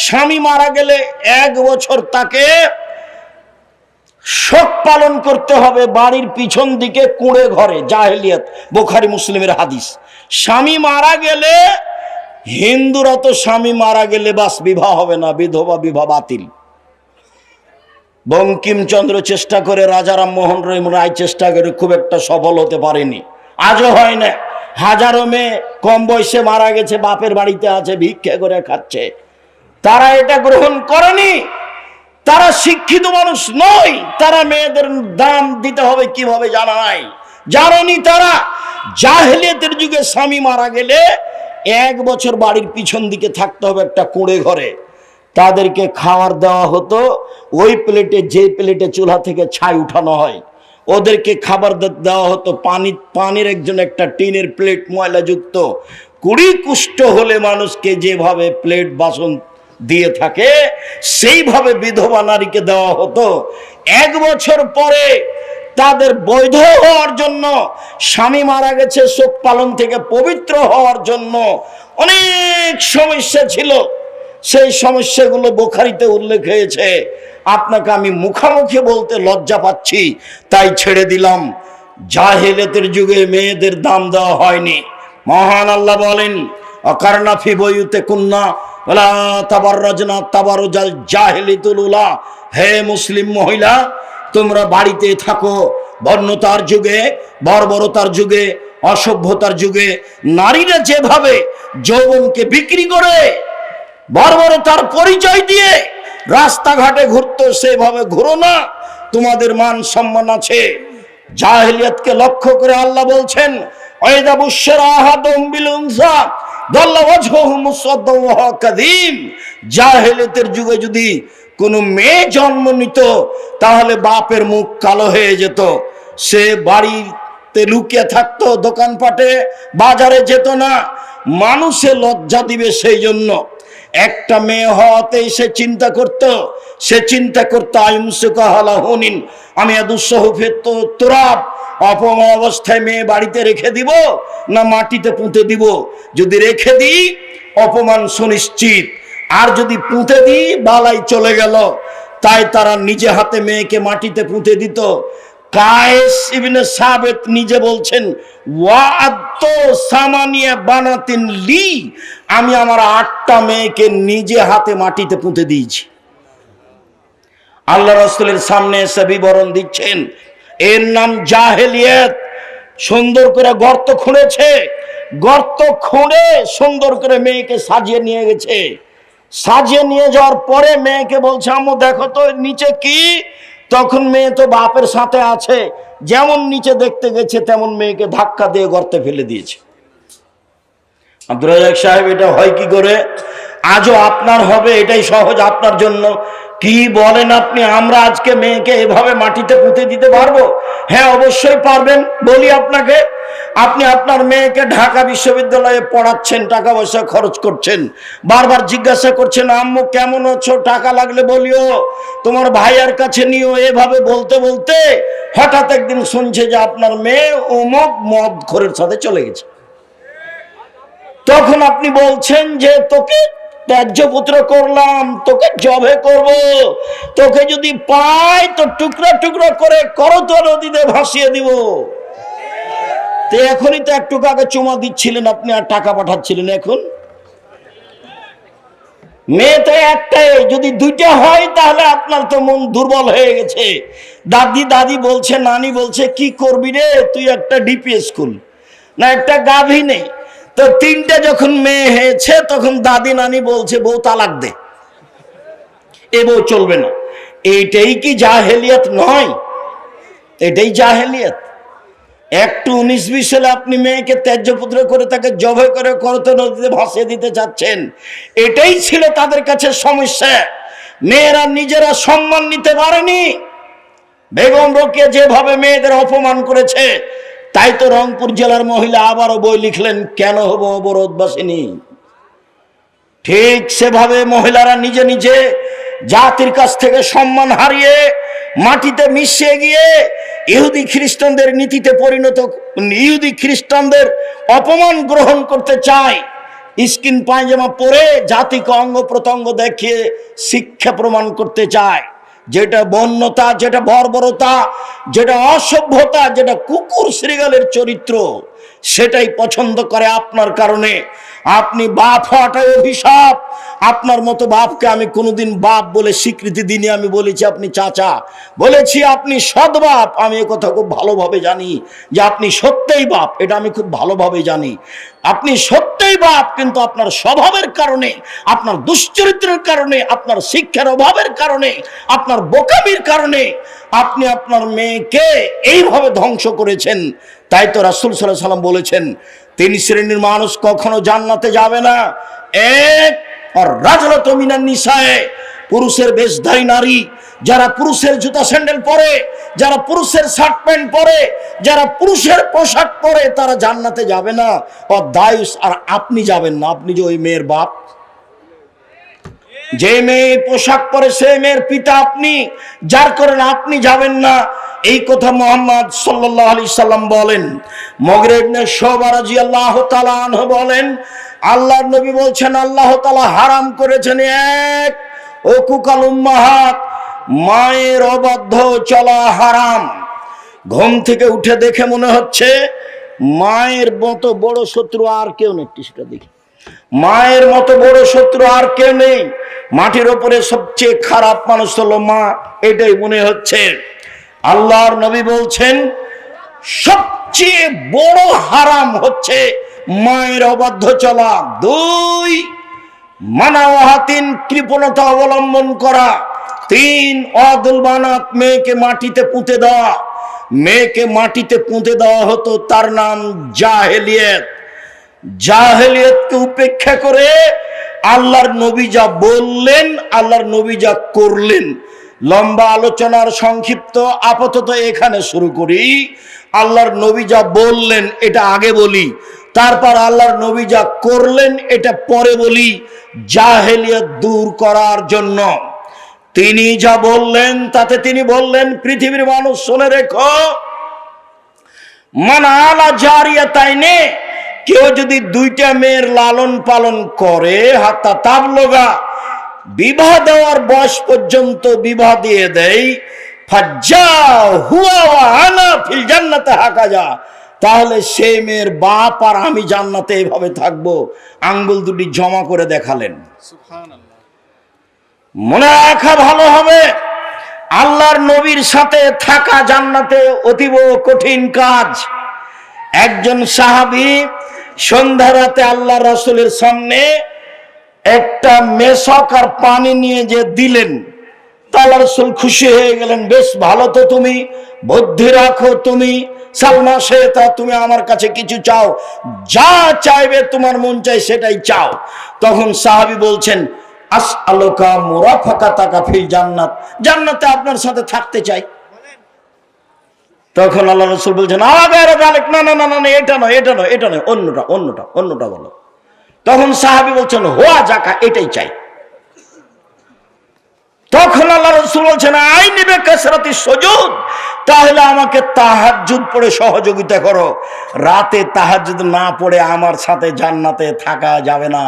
স্বামী মারা গেলে 1 বছর তাকে শোক পালন করতে হবে বাড়ির পিছন দিকে কুঁড়ে ঘরে। জাহেলিয়াত, বুখারী মুসলিমের হাদিস। স্বামী মারা গেলে, হিন্দুরা তো স্বামী মারা গেলে বাস বিবাহ হবে না, বিধবা বিবাহ বাতিল। বঙ্কিমচন্দ্র চেষ্টা করে, রাজা রামমোহন রায় চেষ্টা করে, খুব একটা সফল হতে পারেনি, আজও হয় না। হাজারো মেয়ে কম বয়সে মারা গেছে, বাপের বাড়িতে আছে, ভিক্ষা করে খাচ্ছে। তারা এটা গ্রহণ করেনি, তারা শিক্ষিত মানুষ নয়, তারা মেয়েদের দাম দিতে হবে কিভাবে জানা নাই, জানেনি তারা। জাহেলিয়াতের যুগে স্বামী মারা গেলে 1 বছর বাড়ির পিছন দিকে থাকতে হবে একটা কুঁড়ে ঘরে। তাদেরকে খাবার দেওয়া হতো ওই প্লেটে, যে প্লেটে চুলা থেকে ছাই উঠানো হয়, ওদেরকে খাবার দেওয়া হতো পানির একজন একটা টিনের প্লেট ময়লাযুক্ত। 20 কুষ্ঠ হলে মানুষকে যেভাবে প্লেট বাসন দিয়ে থাকে সেইভাবে বিধবা নারীকে দেওয়া হতো। 1 বছর পরে তাদের বৈধ হওয়ার জন্য, স্বামী মারা গেছে শোক পালন থেকে পবিত্র হওয়ার জন্য অনেক সমস্যা ছিল। সেই সমস্যাগুলো বুখারীতে উল্লেখ হয়েছে। আপনাকে আমি মুখামুখি বলতে লজ্জা পাচ্ছি, তাই ছেড়ে দিলাম। জাহেলিয়াতের যুগে মেয়েদের দাম দেওয়া হয়নি। মহান আল্লাহ বলেন, অকারনা ফি বুয়ুতিকুন্না ওয়ালা তাবাররাজনা তাবারুজাল জাহিলিয়াতুল উলা। হে মুসলিম মহিলা, তোমরা বাড়িতে থাকো। বর্ণতার যুগে, বর্বরতার যুগে, অসভ্যতার যুগে নারীরা যেভাবে যৌবনকে বিক্রি করে, বর্বরতার পরিচয় দিয়ে রাস্তাঘাটে ঘুরতো, সেভাবে ঘুরো না, তোমাদের মান সম্মান আছে। জাহেলিয়াতকে লক্ষ্য করে আল্লাহ বলছেন, ওয়াইদা বুশরা আহাদুহুম বিল উনসা দাল্লা ওয়াজহুহু মুসাদ্দান ওয়া হুয়া কাযীম। জাহেলিয়াতের যুগে যদি কোনো মেয়ে জন্ম নিত তাহলে বাপের মুখ কালো হয়ে যেত, সে বাড়িতে লুকিয়ে থাকতো, দোকানপাটে বাজারে যেত না, মানুষে লজ্জা দিবে সেই জন্য। একটা মেয়ে হওয়াতেই সে চিন্তা করতো আইমসুকা হালাহুনিন, আমি দুঃসহফের তোরাব, অপমা অবস্থায় মেয়ে বাড়িতে রেখে দিব না মাটিতে পুঁতে দিব। যদি রেখে দিই অপমান সুনিশ্চিত, আর যদি পুঁতে দিই বালাই চলে গেল। তাই তারা নিজে হাতে মেয়েকে মাটিতে পুঁতে দিত। কায়েস ইবনে সাবিত নিজে বলছেন, ওয়াআদতু সামানিয়া বানাতিন লি, আমি আমার 8টা মেয়েকে নিজে হাতে মাটিতে পুঁতে দিয়েছি। আল্লাহ রাসূলের সামনে এসে বিবরণ দিচ্ছেন, এর নাম জাহেলিয়াত। সুন্দর করে গর্ত খুঁড়েছে, গর্ত খুঁড়ে সুন্দর করে মেয়েকে সাজিয়ে নিয়ে গেছে। সাজিয়ে নিয়ে যাওয়ার পরে মেয়েকে বলছে, আম্মু দেখো তো নিচে কি। তখন মেয়ে তো বাপের সাথে আছে, যেমন নিচে দেখতে গেছে তেমন মেয়েকে ধাক্কা দিয়ে গর্তে ফেলে দিয়েছে। আব্দুর রাজ্জাক সাহেব, এটা হয় কি করে? আজও আপনার হবে, এটাই সহজ আপনার জন্য। কি বলেন আপনি? আমরা আজকে মেয়েকে এভাবে মাটিতে পুঁতে দিতে পারবো? হ্যাঁ, অবশ্যই পারবেন। বলি আপনাকে, আপনি আপনার মেয়েকে ঢাকা বিশ্ববিদ্যালয়ে পড়াচ্ছেন, টাকা পয়সা খরচ করছেন, বারবার জিজ্ঞাসা করছেন, আম্মু কেমন আছো, টাকা লাগলে বলিও, তোমার ভাইয়ার কাছে নিও। এভাবে বলতে বলতে হঠাৎ একদিন শুনছে যে আপনার মেয়ে অমুক মদখোরের সাথে চলে গেছে। তখন আপনি বলছেন যে তোকে ত্যায্য পুত্র করলাম, তোকে জবে করব, তোকে যদি পাই তো টুকরা টুকরা করে করতল নদীতে ভাসিয়ে দিব। তো এখনই তো একটু আগে চুমা দিচ্ছিলেন আপনি আর টাকা পাঠাচ্ছিলেন, এখন মেয়ে তো একটাই, যদি 2টা হয় তাহলে আপনার তো মন দুর্বল হয়ে গেছে। দাদি বলছে, নানি বলছে, কি করবি রে তুই, একটা ডিপি স্কুল না একটা গাভী নেই। তো 3টে যখন মেয়ে হয়েছে তখন দাদি নানি বলছে, বউ তালাক দে, এ বউ চলবে না। এইটাই কি জাহেলিয়াত নয়? এটাই জাহেলিয়াত। একটু 19-20 সালে আপনি মেয়েকে ত্যায্য পুত্র করে তাকে জবে করে করতে নদীতে ভাসিয়ে দিতে চাচ্ছেন। এটাই ছিল তাদের কাছে সমস্যা। মেয়েরা নিজেরা সম্মান নিতে পারেনি। বেগম রোকেয়া যেভাবে মেয়েদের অপমান করেছে, তাই তো রংপুর জেলার মহিলা আবারও বই লিখলেন, কেন হবো অবরোধবাসিনী। ঠিক সেভাবে মহিলারা নিজে নিজে জাতির কাছ থেকে সম্মান হারিয়ে মাটিতে মিশিয়ে গিয়ে ইহুদি খ্রিস্টানদের নীতিতে পরিণত, ইহুদি খ্রিস্টানদের অপমান গ্রহণ করতে চায়। স্কিন পায়জামা পরে জাতিকে অঙ্গ প্রত্যঙ্গ দেখিয়ে শিক্ষা প্রমাণ করতে চায়, যেটা বন্যতা, যেটা বর্বরতা, যেটা অসভ্যতা, যেটা কুকুর শৃগালের চরিত্র, সেটাই পছন্দ করে আপনার কারণে। আপনি বাপ হওয়াটাই অভিশাপ। আপনার মতো বাপকে আমি কোনোদিন বাপ বলে স্বীকৃতি দিইনি। আমি বলেছি আপনি চাচা, বলেছি আপনি সৎ বাপ। আমি এ কথা খুব ভালোভাবে জানি যে আপনি সত্যই বাপ, এটা আমি খুব ভালোভাবে জানি। আপনি সত্যই বাপ, কিন্তু আপনার স্বভাবের কারণে, আপনার দুশ্চরিত্রের কারণে, আপনার শিক্ষার অভাবের কারণে, আপনার বোকামির কারণে আপনি আপনার মেয়েকে এইভাবে ধ্বংস করেছেন। তাই তো রাসূল সাল্লাল্লাহু আলাইহি ওয়াসাল্লাম বলেছেন, তিন শ্রেণীর মানুষ কখনো জান্নাতে যাবে না। এক, আর রাজুলাতু মিনান নিসায়ে, পুরুষের বেশধারী নারী, যারা পুরুষের জুতা স্যান্ডেল পরে, যারা পুরুষের শার্ট প্যান্ট পরে, যারা পুরুষের পোশাক পরে, তারা জান্নাতে যাবে না। ও দায়ুস, আর আপনি যাবেন না। আপনি যে ওই মেয়ের বাপ, যে মেয়ে পোশাক পরে সেই মেয়ের পিতা আপনি, যার কারণে আপনি যাবেন না। এই কথা মুহাম্মদ সাল্লাল্লাহু আলাইহি সাল্লাম বলেন। মুগীরা ইবনে শুবা রাদিয়াল্লাহু তাআলা আনহু বলেন, আল্লাহর নবী বলছেন আল্লাহ তাআলা হারাম করেছেন এক, উকুকাল উম্মাহাত, মায়ের অবাধ্য চলা হারাম। ঘুম থেকে উঠে দেখে মনে হচ্ছে মায়ের মতো বড় শত্রু আর কেউ নেই। সেটা দেখি, মায়ের মতো বড় শত্রু আর কেউ নেই। মাটির ওপরে সবচেয়ে খারাপ মানুষ হলো মা, এটাই মনে হচ্ছে। আল্লাহর নবী বলছেন সবচেয়ে বড় হারাম হচ্ছে মায়ের অবাধ্য চলা। দুই, মানাওয়াহাতিন, কৃপণতা অবলম্বন করা। তিন, অদুল বানাত, মেয়েকে মাটিতে পুঁতে দেওয়া। মেয়েকে মাটিতে পুঁতে দেওয়া হতো, তার নাম জাহেলিয়ত। জাহেলিয়তকে উপেক্ষা করে আল্লাহর নবী যা বললেন, আল্লাহর নবী যা করলেন, লম্বা আলোচনার সংক্ষিপ্ত আপাতত এখানে শুরু করি। আল্লাহর নবী যা বললেন এটা আগে বলি, তারপর আল্লাহর নবী যা করলেন এটা পরে বলি, জাহেলিয়ত দূর করার জন্য। তিনি যা বললেন তাতে তিনি বললেন, পৃথিবীর মানুষ শুনে রেখো, মান আলা জারিয়াতাইনে, কেউ যদি দুইটা মেয়ের লালন পালন করে, হাত্তা তাবলুগা, বিবাহ দেওয়ার বয়স পর্যন্ত বিবাহ দিয়ে দেয়, ফাজ্জা হুয়া ওয়া আনা ফিল জান্নাতে হাকাজা, তাহলে সেই মেয়ের বাপ আর আমি জান্নাতে এইভাবে থাকবো। আঙ্গুল দুটি জমা করে দেখালেন। সুবহানাল্লাহ। মনে রাখা ভালো হবে, আল্লাহর নবীর সাথে থাকা জান্নাতে অতীব কঠিন কাজ। একজন সাহাবী সন্ধ্যা রাতে আল্লাহ রাসূলের সামনে একটা মেশক আর পানি নিয়ে যে দিলেন, তা আল্লাহ রাসূল খুশি হয়ে গেলেন। বেশ ভালো তো, তুমি বুদ্ধি রাখো, তুমি সালমা শেতা, তুমি আমার কাছে কিছু চাও, যা চাইবে তোমার মন চাই সেটাই চাও। তখন সাহাবী বলছেন, আসআলুকা মুরাফাকাতাকা ফিল জান্নাত, জান্নাতে আপনার সাথে থাকতে চাই। তখন আল্লাহ রাসূল বলছেন, আগারে যালিক, না না না না, এটা নয়, এটা নয়, এটা নয়, অন্যটা অন্যটা অন্যটা বলো। তখন সাহাবী বলছেন, হোয়া জাকা, এটাই চাই। তখন আল্লাহ রাসূল বলছেন, আইনি বে কাসরাতি সুজুদ, তাহলে আমাকে তাহাজ্জুদ পড়ে সহযোগিতা করো। রাতে তাহাজ্জুদ না পড়ে আমার সাথে জান্নাতে থাকা যাবে না।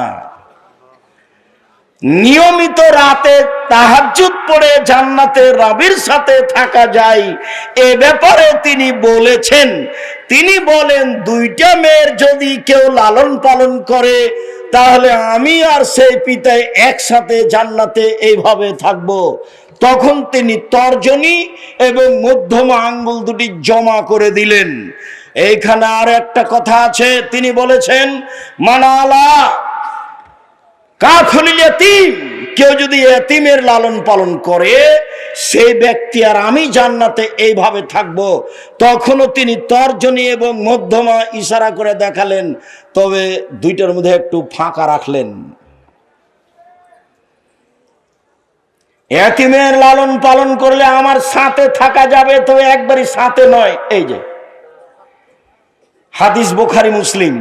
নিয়মিত রাতে তাহাজ্জুদ পড়ে জান্নাতে রবের সাথে থাকা যায়, এ ব্যাপারে তিনি বলেছেন। তিনি বলেন, দুইটা মেয়ের যদি কেউ লালন পালন করে, তাহলে আমি আর সেই পিতায় একসাথে জান্নাতে এইভাবে থাকব। তখন তিনি তর্জনী এবং মধ্যমা আঙ্গুল দুটি জমা করে দিলেন। এইখানে আর একটা কথা আছে, তিনি বলেছেন, মানালা কাফুলিল ইয়াতীম, কেউ যদি এতিমের লালন পালন করে, সেই ব্যক্তি আর আমি জান্নাতে এইভাবে থাকব। তখনও তিনি তর্জনী এবং মধ্যমা ইশারা করে দেখালেন, তবে দুইটার মধ্যে একটু ফাঁকা রাখলেন। এতিমের লালন পালন করলে আমার সাথে থাকা যাবে, তবে একবারই সাথে নয়। এই যে হাদিস বুখারী মুসলিম,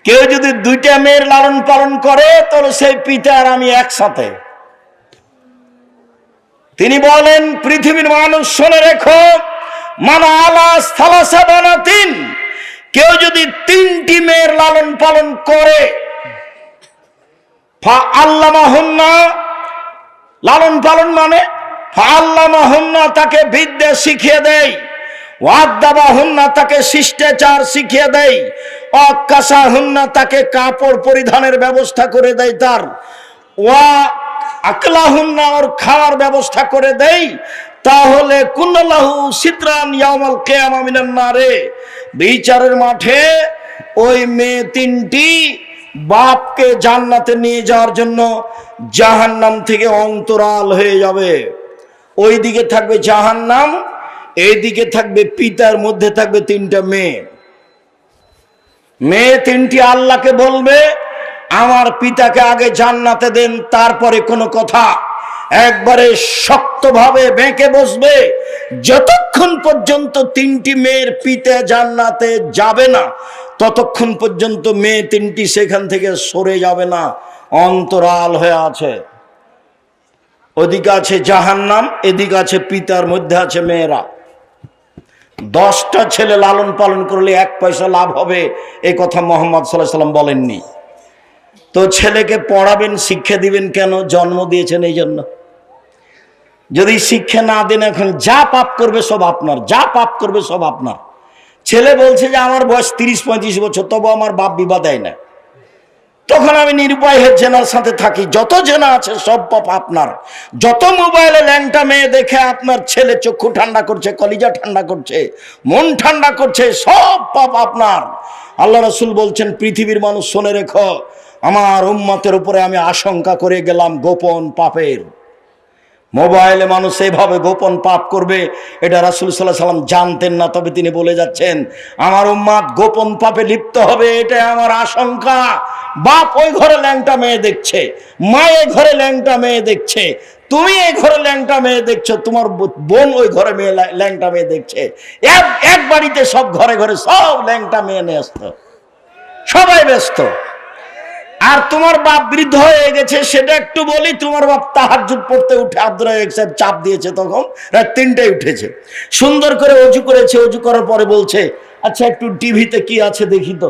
কেউ যদি দুইটা মেয়ের লালন পালন করে, তাহলে সেই পিতা আর আমি একসাথে। তিনি বলেন, পৃথিবীর মানুষ শুনে রেখো, মান আলা সালাসা বানাতিন, কেউ যদি তিনটি মেয়ের লালন পালন করে, ফা আল্লামাহুন্না, লালন পালন মানে ফা আল্লামাহুন্না, তাকে বিদ্যা শিখিয়ে দেয়, ওয়াদ্দাবাহুন্না, তাকে শিষ্টাচার শিখিয়ে দেয়, অকাসাহুন্না, তাকে কাপড় পরিধানের ব্যবস্থা করে দেয়, তার ওয়া আকলাহুন্না, ওর খাওয়ার ব্যবস্থা করে দেয়, তাহলে কুল্লাহু সিতরান ইয়াউমাল কিয়ামা মিনান নারে, বিচারের মাঠে ওই মেয়ে তিনটি বাপকে জান্নাতে নিয়ে যাওয়ার জন্য জাহান্নাম থেকে অন্তরাল হয়ে যাবে। ওই দিকে থাকবে জাহান্নাম, এইদিকে থাকবে পিতার, মধ্যে থাকবে তিনটা মেয়ে। মেয়ে তিনটি আল্লাহকে বলবে, আমার পিতাকে আগে জান্নাতে দেন, তারপরে কোনো কথা। একবারে শক্তভাবে বেঁকে বসবে, যতক্ষণ পর্যন্ত তিনটি মেয়ের পিতা জান্নাতে যাবে না ততক্ষণ পর্যন্ত মেয়ে তিনটি সেখান থেকে সরে যাবে না, অন্তরাল হয়ে আছে। ওদিকে আছে জাহান্নাম, এদিকে আছে পিতার, মধ্যে আছে মেয়েরা। 10টা ছেলে লালন পালন করলে 1 পয়সা লাভ হবে, এই কথা মুহাম্মদ সাল্লাল্লাহু আলাইহি ওয়াসাল্লাম বলেননি। তো ছেলেকে পড়াবেন, শিক্ষা দিবেন কেন? জন্ম দিয়েছেন এই জন্য। যদি শিক্ষা না দেন, এখন যা পাপ করবে সব আপনার, যা পাপ করবে সব আপনার। ছেলে বলছে যে আমার বয়স 30-35 বছর, তবু আমার বাপ বিবাহ দেয় না। তখন আমি নিরুপায় হয়ে জেনার সাথে থাকি। যত জেনা আছে সব পাপ আপনার। যত মোবাইলে ল্যাংটা মেয়ে দেখে আপনার ছেলে চক্ষু ঠান্ডা করছে, কলিজা ঠান্ডা করছে, মন ঠান্ডা করছে, সব পাপ আপনার। আল্লাহ রাসূল বলছেন, পৃথিবীর মানুষ শুনে রেখো, আমার উম্মতের উপরে আমি আশঙ্কা করে গেলাম গোপন পাপের। মোবাইলে মানুষ এইভাবে গোপন পাপ করবে, এটা রাসূল সাল্লাল্লাহু আলাইহি ওয়াসাল্লাম জানতেন না, তবে তিনি বলে যাচ্ছেন আমার উম্মত গোপন পাপে লিপ্ত হবে, এটা আমার আশঙ্কা। বাপ ওই ঘরে ল্যাংটা মেয়ে দেখছে, মা এই ঘরে ল্যাংটা মেয়ে দেখছে, তুমি এই ঘরে ল্যাংটা মেয়ে দেখছো, তোমার বোন ওই ঘরে মেয়ে ল্যাংটা মেয়ে দেখছে, এক বাড়িতে সব ঘরে ঘরে সব ল্যাংটা মেয়ে ব্যস্ত, সবাই ব্যস্ত। আর তোমার বাপ বৃদ্ধ হয়ে গেছে, সেটা একটু বলি। তোমার বাপ তাহাজ্জুদ পড়তে উঠে, আব্দুর রাজ্জাক সাহেব চাপ দিয়েছে, তখন রাত 3টায় উঠেছে, সুন্দর করে অজু করেছে, অজু করার পরে বলছে আচ্ছা একটু টিভিতে কি আছে দেখি তো।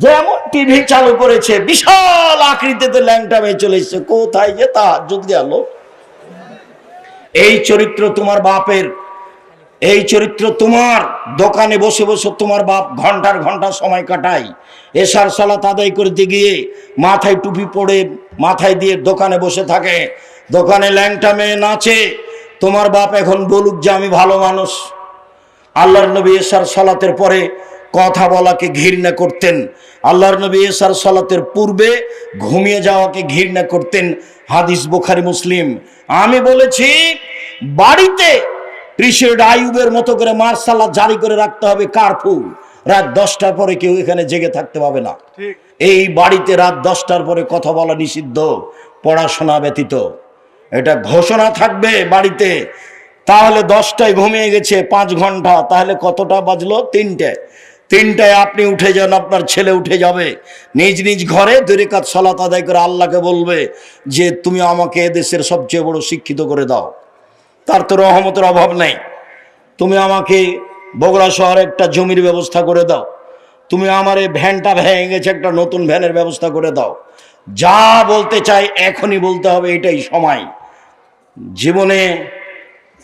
যেমন টিভি চালু করেছে, বিশাল আকৃতিতে ল্যাংটা মেয়ে চলে এসেছে। কোথায় যে তাহাজ্জুদ গেল? এই চরিত্র তোমার বাপের, এই চরিত্র তোমার। দোকানে বসে বসে তোমার বাপ ঘন্টার ঘন্টা সময় কাটায়, এশার সালাত আদায় করতে গিয়ে মাথায় টুপি পড়ে মাথায় দিয়ে দোকানে বসে থাকে, দোকানে ল্যাংটা মেয়ে নাচে। তোমার বাপ এখন বলুক যে আমি ভালো মানুষ। আল্লাহর নবী এশার সালাতের পরে কথা বলাকে ঘৃণা করতেন, আল্লাহর নবী এশার সালাতের পূর্বে ঘুমিয়ে যাওয়াকে ঘৃণা করতেন। হাদিস বুখারী মুসলিম। আমি বলেছি বাড়িতে প্রেসিডেন্ট আইয়ুবের মতো করে মার্শাল্লাহ জারি করে রাখতে হবে, কারফিউ। রাত 10টার পরে কেউ এখানে জেগে থাকতে পাবে না। এই বাড়িতে রাত 10টার পরে কথা বলা নিষিদ্ধ, পড়াশোনা ব্যতীত। এটা ঘোষণা থাকবে বাড়িতে। তাহলে 10টায় ঘুমিয়ে গেছে 5 ঘন্টা, তাহলে কতটা বাজলো? 3টায় আপনি উঠে যান, আপনার ছেলে উঠে যাবে, নিজ নিজ ঘরে 2 রাকাত সালাত আদায় করে আল্লাহকে বলবে যে তুমি আমাকে এদেশের সবচেয়ে বড় শিক্ষিত করে দাও। তার তো রহমতের অভাব নেই। তুমি আমাকে বগুড়া শহরে একটা জমির ব্যবস্থা করে দাও, তুমি আমার এই ভ্যানটা ভেঙে গেছে, একটা নতুন ভ্যানের ব্যবস্থা করে দাও। যা বলতে চাই এখনই বলতে হবে, এটাই সময়। জীবনে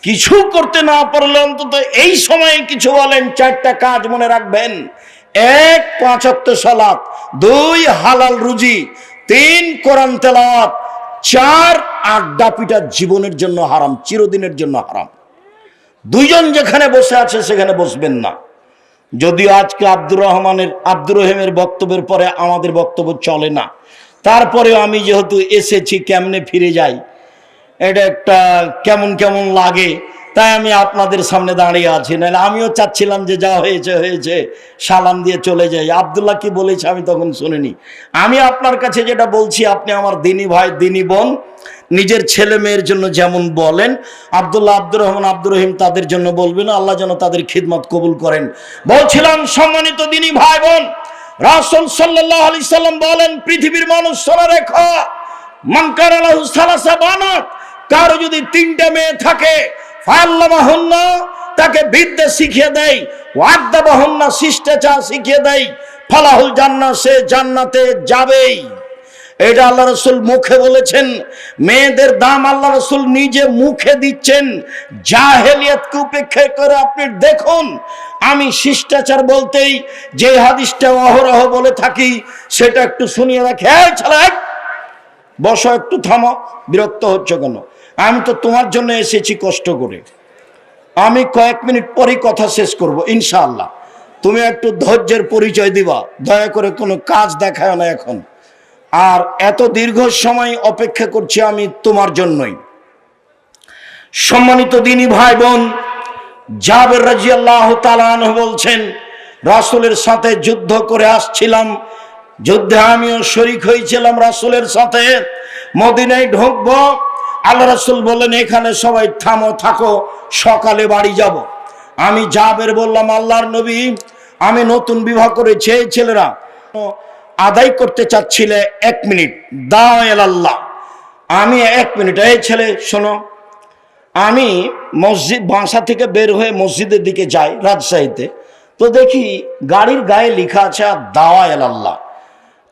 কিছু করতে না পারলে অন্তত এই সময়ে কিছু বলেন। 4টা কাজ মনে রাখবেন: 1 5 ওয়াক্ত সালাত, 2 হালাল রুজি, 3 কোরআন তেলাওয়াত, 4 আড্ডা পিটা জীবনের জন্য হারাম, চিরদিনের জন্য হারাম। 2 জন যেখানে বসে আছে সেখানে বসবেন না। যদিও আজকে আব্দুর রহিমের বক্তব্যের পরে আমাদের বক্তব্য চলে না, তারপরেও আমি যেহেতু এসেছি, কেমনে ফিরে যাই এটা একটা কেমন কেমন লাগে, তাই আমি আপনাদের সামনে দাঁড়িয়ে আছি। নাহলে আমিও চাচ্ছিলাম যে যা হয়েছে হয়েছে, সালাম দিয়ে চলে যাই। আব্দুল্লাহ কি বলেছে আমি তখন শুনিনি। আমি আপনার কাছে যেটা বলছি, আপনি আমার দিনী ভাই, দিনী বোন, নিজের ছেলে মেয়ের জন্য যেমন বলেন, আব্দুল্লাহ, আব্দুর রহমান, আব্দুর রহিম তাদের জন্য বলবেন। আল্লাহ যেন তাদের খিদমত কবুল করেন। বলছিলাম সম্মানিত দিনী ভাই বোন, রাসূল সাল্লাল্লাহু আলাইহি সাল্লাম বলেন, পৃথিবীর মানুষ শোনা রেখো, মান কানা লাহু সালাসা বানাত, কারো যদি 3টা মেয়ে থাকে, ফাআল্লামাহুন্না, তাকে বিদ্যা শিখিয়ে দেয়, ওয়াদ্দাবাহুন্না, শিষ্টাচার শিখিয়ে দেয়, ফালাহুল জান্নাহ, সে জান্নাতে যাবেই। এটা আল্লাহ রসুল মুখে বলেছেন। মেয়েদের দাম আল্লাহ রসুল নিজে মুখে দিচ্ছেন। জাহেলিয়াতকে উপেক্ষা করে আপনি দেখুন, আমি শিষ্টাচার বলতেই যে হাদিসটা অহরহ বলে থাকি সেটা একটু শুনিয়ে রাখে। বসো, একটু থামো, বিরক্ত হচ্ছ কেন? আমি তো তোমার জন্য এসেছি কষ্ট করে। আমি কয়েক মিনিট পরেই কথা শেষ করব ইনশাআল্লাহ। তুমি একটু ধৈর্যের পরিচয় দিবা, দয়া করে কোনো কাজ দেখায় না এখন। আর এত দীর্ঘ সময় অপেক্ষা করছি আমি তোমার জন্যই। সম্মানিত দিনী ভাই বোন, জাবের রাদিয়াল্লাহু তাআলা আনহু বলছেন, রাসূলের সাথে যুদ্ধ করে আসছিলাম, যুদ্ধে আমিও শরীক হয়েছিলাম রাসূলের সাথে। মদিনায় ঢুকবো, আল্লাহ রাসূল বললেন এখানে সবাই থামো, থাকো, সকালে বাড়ি যাব। আমি জাবের বললাম, আল্লাহর নবী, আমি নতুন বিবাহ করেছি, এই ছেলেরা আদায় করতে চাচ্ছিলে 1 মিনিট, দাও আল্লাহ। আমি 1 মিনিট, এই ছেলে শোনো, আমি মসজিদ বাসা থেকে বের হয়ে মসজিদের দিকে যাই রাজশাহীতে, তো দেখি গাড়ির গায়ে লেখা আছে দাওয়া আল্লাহ।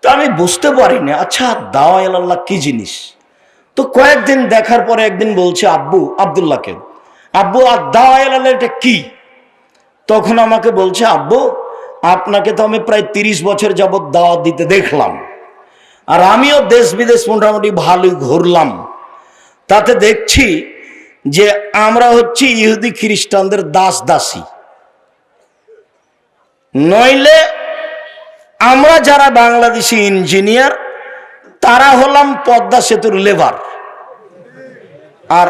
তো আমি বুঝতে পারিনি, আচ্ছা দাওয়া আল্লাহ কি জিনিস। তো কয়েকদিন দেখার পরে একদিন বলছে আব্বু, আব্দুল্লাহকে, আব্বু আর দাওয়া আল্লাহ এটা কি? তখন আমাকে বলছে, আব্বু আপনাকে তো আমি প্রায় 30 বছর যাবৎ দাওয়াত দিতে দেখলাম, আর আমিও দেশ বিদেশ মোটামুটি ভালোই ঘুরলাম, তাতে দেখছি যে আমরা হচ্ছি ইহুদি খ্রিস্টানদের দাস দাসী। নইলে আমরা যারা বাংলাদেশি ইঞ্জিনিয়ার তারা হলাম পদ্মা সেতুর লেবার, আর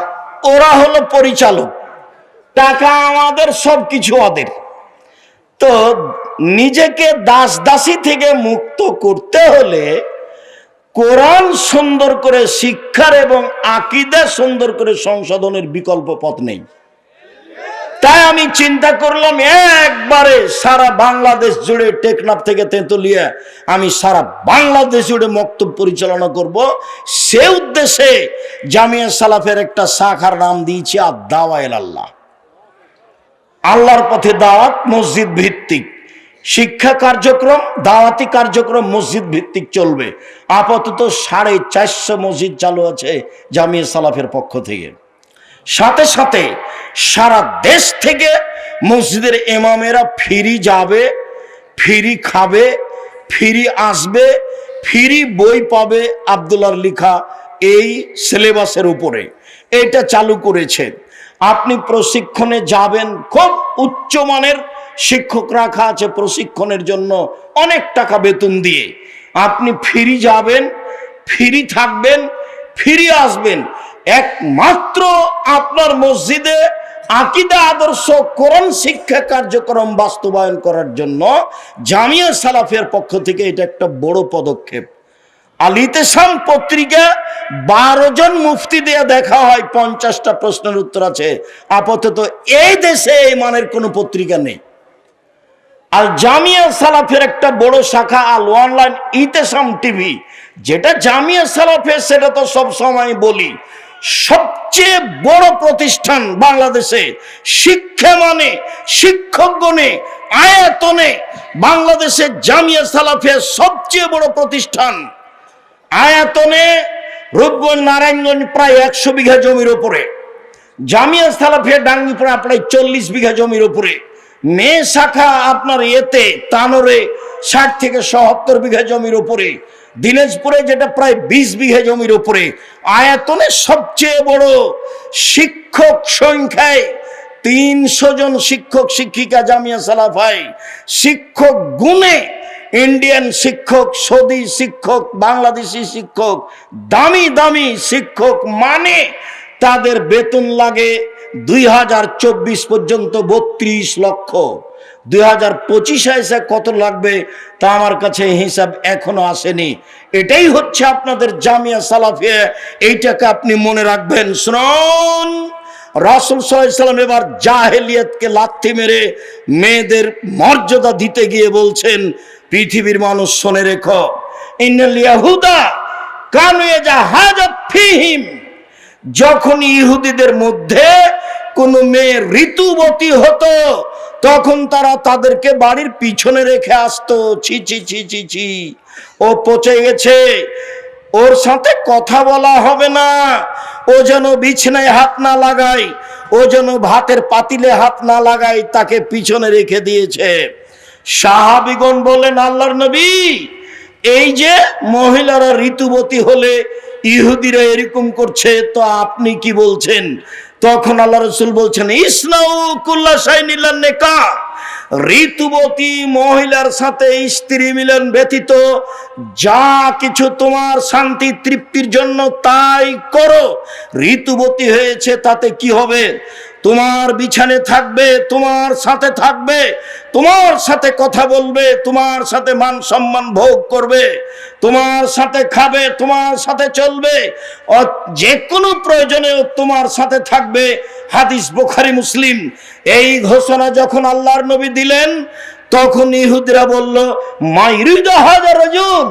ওরা হলো পরিচালক, টাকা আমাদের, সবকিছু ওদের। তো নিজেকে দাস দাসী থেকে মুক্ত করতে হলে কোরআন সুন্দর করে শিক্ষার এবং আকীদা সুন্দর করে সংশোধনের বিকল্প পথ নেই। তাই আমি চিন্তা করলাম একবারে সারা বাংলাদেশ জুড়ে, টেকনাফ থেকে তেঁতুলিয়া, আমি সারা বাংলাদেশ জুড়ে মক্তব পরিচালনা করব। সে উদ্দেশ্যে জামিয়া সালাফের একটা শাখার নাম দিয়েছি আদ-দাওয়া ইলাল্লাহ। আল্লাহর পথে দাওয়াত, মসজিদ ভিত্তিক শিক্ষা কার্যক্রম, দাওয়াতি কার্যক্রম মসজিদ ভিত্তিক চলবে। আপাতত 450 মসজিদ চালু আছে জামিয়া সালাফের পক্ষ থেকে। সাথে সাথে সারা দেশ থেকে মসজিদের ইমামেরা ফ্রি যাবে, ফ্রি খাবে, ফ্রি আসবে, ফ্রি বই পাবে আব্দুল্লাহর লেখা এই সিলেবাসের উপরে। এটা চালু করেছে। আপনি প্রশিক্ষণে যাবেন, খুব উচ্চমানের শিক্ষক রাখা আছে প্রশিক্ষণের জন্য, অনেক টাকা বেতন দিয়ে। আপনি ফ্রি যাবেন, ফ্রি থাকবেন, ফ্রি আসবেন। একমাত্র আপনার মসজিদে আকীদা, আদর্শ, কোরআন শিক্ষা কার্যক্রম বাস্তবায়ন করার জন্য জামিয়া সালাফের পক্ষ থেকে এটা একটা বড় পদক্ষেপ। আল ইতিসাম পত্রিকা 12 জন মুফতি দিয়ে দেখা হয়, 50টা প্রশ্নের উত্তর আছে। আপাতত এই দেশে এই মানের কোনো পত্রিকা নেই। আল জামিয়া সালাফের একটা বড় শাখা আল অনলাইন ইতিসাম টিভি, যেটা জামিয়া সালাফের, সেটা তো সব সময় বলি সবচেয়ে বড় প্রতিষ্ঠান বাংলাদেশে। শিক্ষা মানে, শিক্ষক গণে, আয়াতনে বাংলাদেশে জামিয়া সালাফের সবচেয়ে বড় প্রতিষ্ঠান। আয়াতনে রূপগঞ্জ, নারায়ণগঞ্জ প্রায় 100 বিঘা জমির উপরে, জামিয়া সালাফিয়া ডাঙ্গিপাড়া প্রায় 40 বিঘা জমির উপরে, মেয়ে শাখা আপনার এতে তানোরে 60 থেকে 77 বিঘা জমির উপরে, দিনাজপুরে যেটা প্রায় 20 বিঘা জমির উপরে। আয়াতনে সবচেয়ে বড়, শিক্ষক সংখ্যায় 300 জন শিক্ষক শিক্ষিকা জামিয়া সালাফায়। শিক্ষক গুণে ইন্ডিয়ান শিক্ষক, সৌদি শিক্ষক, বাংলাদেশি শিক্ষক, দামি দামি শিক্ষক, মানে তাদের বেতন লাগে 2024 পর্যন্ত 32 লক্ষ। 2025 এসে কত লাগবে তা আমার কাছে হিসাব এখনো আসেনি। এটাই হচ্ছে আপনাদের জামিয়া সালাফিয়া। এইটাকে আপনি মনে রাখবেন। শুনুন, রাসূল সাল্লাল্লাহু আলাইহি ওয়াসাল্লাম এবার জাহেলিয়াতকে লাথি মেরে মেয়েদের মর্যাদা দিতে গিয়ে বলছেন, পৃথিবীর মানুষ শুনে রেখো, ইন্নাল ইয়াহুদা কানু ইয়াজাহাজু ফীহিম, যখন ইহুদিদের মধ্যে কোন মেয়ে ঋতুবতী হতো তখন তারা তাদেরকে বাড়ির পিছনে রেখে আসতো। ছি ছি ছি ছি ছি, ও পচে গেছে, ওর সাথে কথা বলা হবে না, ও যেন বিছানায় হাত না লাগায়, ও যেন ভাতের পাতিলে হাত না লাগায়, তাকে পিছনে রেখে দিয়েছে। সাহাবীগণ বলেন, আল্লাহর নবী, এই যে মহিলারা ঋতুবতী হলে ইহুদিরা এরকম করছে, তো আপনি কি বলছেন? তখন আল্লাহ রাসূল বলছেন, ইসনাউ কুল্লা শাইইন ইল্লা নিকাহ, ঋতুবতী মহিলার সাথে স্ত্রী মিলন ব্যতীত যা কিছু তোমার শান্তি তৃপ্তির জন্য তাই করো। ঋতুবতী হয়েছে তাতে কি হবে? তোমার বিছানে থাকবে, তোমার সাথে থাকবে, তোমার সাথে কথা বলবে, তোমার সাথে মান সম্মান ভোগ করবে, তোমার সাথে খাবে, তোমার সাথে চলবে, যে কোনো প্রয়োজনে তোমার সাথে থাকবে। হাদিস বুখারী মুসলিম। এই ঘোষণা যখন আল্লাহর নবী দিলেন, তখন ইহুদিরা বলল, মাইরিদা হাজার রাজুল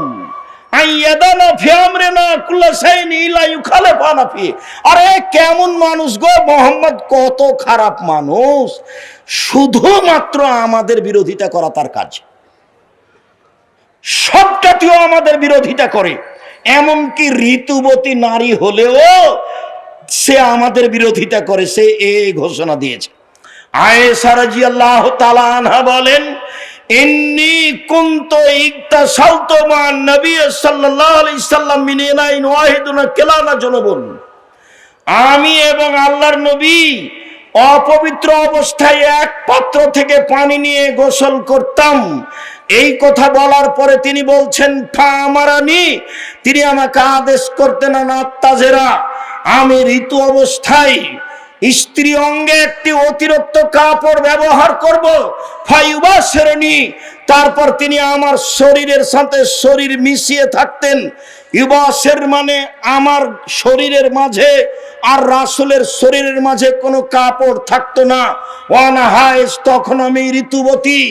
আইয়াদানা ফি আমরিনা কুল্লা শাইইন ইলা ইউখালিফানা ফি। আরে কেমন মানুষ গো মোহাম্মদ, কত খারাপ মানুষ, শুধুমাত্র আমাদের বিরোধিতা করা তার কাজ, সবটাতেও আমাদের বিরোধিতা করে, এমনকি ঋতুবতী নারী হলেও সে আমাদের বিরোধিতা করে। সে এই ঘোষণা দিয়েছে। আয়েশা রাদিয়াল্লাহু তাআলা আনহা বলেন, ইন্নী কুনতু ইকতাসালতু মান নবী সাল্লাল্লাহু আলাইহি সাল্লাম মিন ইনাইন ওয়াহিদুন কিলানা জুনুবুন, আমি এবং আল্লাহর নবী অপবিত্র অবস্থায় এক পাত্র থেকে পানি নিয়ে গোসল করতাম। এই কথা বলার পরে তিনি বলছেন, ফামারানি, তিনি আমাকে আদেশ করতেন, আনাত্তাজেরা, আমি ঋতু অবস্থায় স্ত্রী অঙ্গে একটি অতিরিক্ত কাপড় ব্যবহার করব। ফায়ুবাশিরনি, তারপর তিনি আমার শরীরের সাথে শরীর মিশিয়ে থাকতেন। ইউবাশির মানে আমার শরীরের মাঝে আর রাসূলের শরীরের মাঝে কোনো কাপড় থাকতো না। ওয়ানা হায়েস, তখন আমি ঋতুবতী।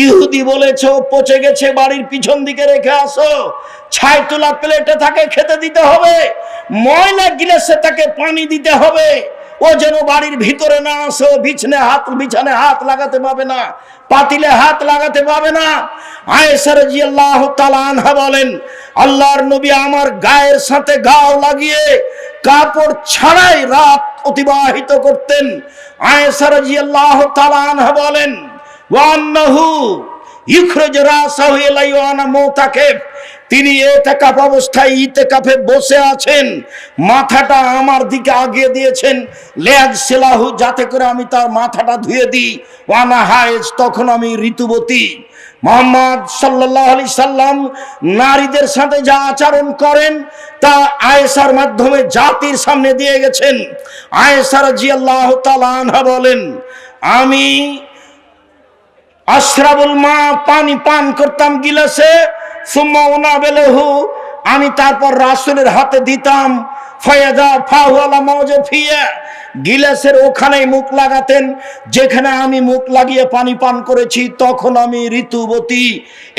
ইহুদি বলেছে ও পচে গেছে, বাড়ির পিছন দিকে রেখে আসো, ছাই তোলা প্লেটে তাকে খেতে দিতে হবে, ময়লা গিলাসে তাকে পানি দিতে হবে, ও যেন বাড়ির ভিতরে না আসে, বিছানে হাত লাগাতে পাবে না, পাতিলে হাত লাগাতে পাবে না। আয়েশা রাদিয়াল্লাহু তাআলা আনহা বলেন, আল্লাহর নবী আমার গায়ের সাথে গাও লাগিয়ে কাপড় ছাড়াই রাত অতিবাহিত করতেন। আয়েশা রাদিয়াল্লাহু তাআলা আনহা বলেন, ওয়ান্নাহু ইখরাজ রাসাহু ইলাইহি ওয়া আনা মুতাকিফ, তিনি ইতিকাফ অবস্থায় ইতিকাফে বসে আছেন, মাথাটা আমার দিকে আগিয়ে দিয়েছেন, লিয়াগসিলাহু, যাতে করে আমি তার মাথাটা ধুয়ে দিই। ওয়ানা হায়েজ, তখন আমি ঋতুবতী। মুহাম্মদ সাল্লাল্লাহু আলাইহি সাল্লাম নারীদের সাথে যা আচরণ করেন তা আয়েশার মাধ্যমে জাতির সামনে দিয়ে গেছেন। আয়েশা রাদিয়াল্লাহু তাআলা আনহা বলেন, আমি আশরাবুল মা, পানি পান করতাম গিলাসে, সুম্মা উনাবিলহু, আমি তারপর রাসূলের হাতে দিতাম, ফায়াদা ফাহু আলা মাওজাফিয়া, গিলাসের ওখানেই মুখ লাগাতেন যেখানে আমি মুখ লাগিয়ে পানি পান করেছি, তখন আমি ঋতুবতী।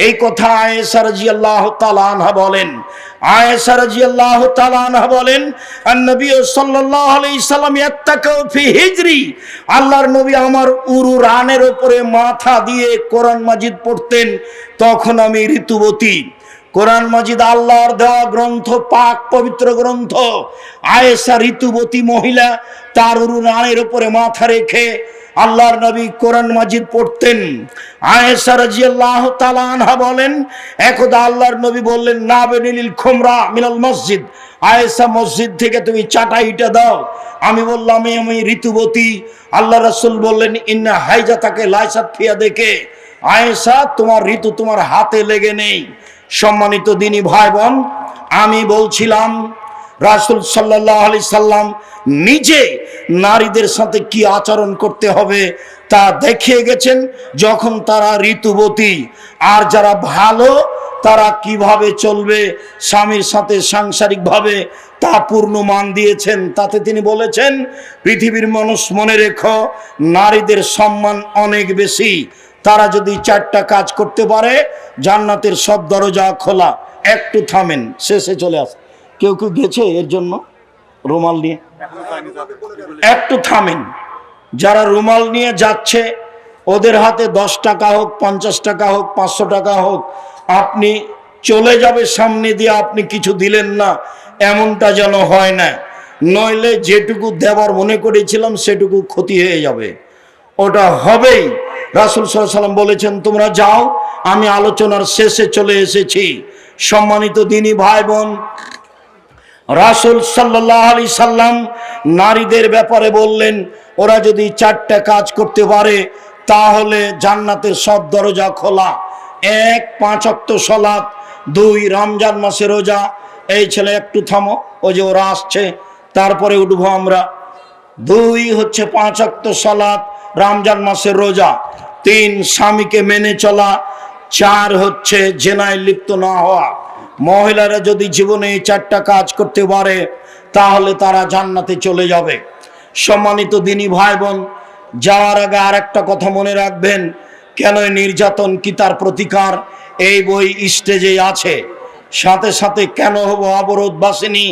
এই কথা আয়েশা রাদিয়াল্লাহু তাআলা আনহা বলেন। আয়েশা রাদিয়াল্লাহু তাআলা আনহা বলেন, আন-নবী সাল্লাল্লাহু আলাইহি সাল্লাম ইয়াত্তাকাউ ফি হিজরি, আল্লাহর নবী আমার উরু রানের উপরে মাথা দিয়ে কোরআন মাজিদ পড়তেন, তখন আমি ঋতুবতী। কোরআন মাজিদ আল্লাহর দেওয়া গ্রন্থ, পাক পবিত্র গ্রন্থ। আয়েশা ঋতুবতী মহিলা, তার উরু রানের উপরে মাথা রেখে আল্লাহর নবী কোরআন মাজিদ পড়তেন। আয়েশা রাদিয়াল্লাহু তাআলা আনহা বলেন, একদা আল্লাহর নবী বললেন, নাবিনিল খুমরা মিনাল মসজিদ, আয়েশা মসজিদ থেকে তুমি চাটাইটা দাও। আমি বললাম, আমি ঋতুবতী। আল্লাহ রাসূল বললেন, ইন্না হাইজাতাকে লাইসাত ফিয়া, দেখে আয়েশা, তোমার ঋতু তোমার হাতে লেগে নেই। সম্মানিত দিনী ভাই বোন, আমি বলছিলাম রাসূল সাল্লাল্লাহু আলাইহি সাল্লাম নিজে নারীদের সাথে কি আচরণ করতে হবে তা দেখিয়ে গেছেন যখন তারা ঋতুবতী। আর যারা ভালো তারা কিভাবে চলবে স্বামীর সাথে সাংসারিকভাবে তা পূর্ণ মান দিয়েছেন। তাতে তিনি বলেছেন, পৃথিবীর মানুষ মনে রেখো, নারীদের সম্মান অনেক বেশি। তারা যদি 4টা কাজ করতে পারে, জান্নাতের সব দরজা খোলা। একটু থামেন, শেষে চলে আসে। কেউ কেউ গেছে এর জন্য রুমাল নিয়ে, একটু থামেন। যারা রুমাল নিয়ে যাচ্ছে ওদের হাতে 10 টাকা হোক, 50 টাকা হোক, 500 টাকা হোক, আপনি চলে যাবে সামনে দিয়ে, আপনি কিছু দিলেন না, এমনটা যেন হয় না। নইলে যেটুকু দেওয়ার মনে করেছিলাম সেটুকু ক্ষতি হয়ে যাবে, ওটা হবেই। রাসূল সাল্লাল্লাহু আলাইহি সাল্লাম বলেছেন, তোমরা যাও, আমি আলোচনার শেষে চলে এসেছি। সম্মানিত দিনী ভাই বোন, রাসূল সাল্লাল্লাহু আলাইহি সাল্লাম নারীদের ব্যাপারে বললেন, ওরা যদি 4টা কাজ করতে পারে তাহলে জান্নাতের সব দরজা খোলা। 1, 5 ওয়াক্ত সালাত, 2 রমজান মাসে রোজা। এই ছেলে একটু থামো, ওই যে ওরা আসছে, তারপরে উঠবো আমরা। 2 হচ্ছে 5 ওয়াক্ত সালাত, রমজান মাসের রোজা। 3 স্বামীকে মেনে চলা। 4 হচ্ছে জেনায় লিপ্ত না হওয়া। মহিলারা যদি জীবনে এই 4টা কাজ করতে পারে তাহলে তারা জান্নাতে চলে যাবে। সম্মানিত দিনী ভাই বোন, যাওয়ার আগে আর একটা কথা মনে রাখবেন, কেন নির্যাতন কি তার প্রতিকার, এই বই স্টেজে আছে। সাথে সাথে কেন হবো অবরোধ বাসিনী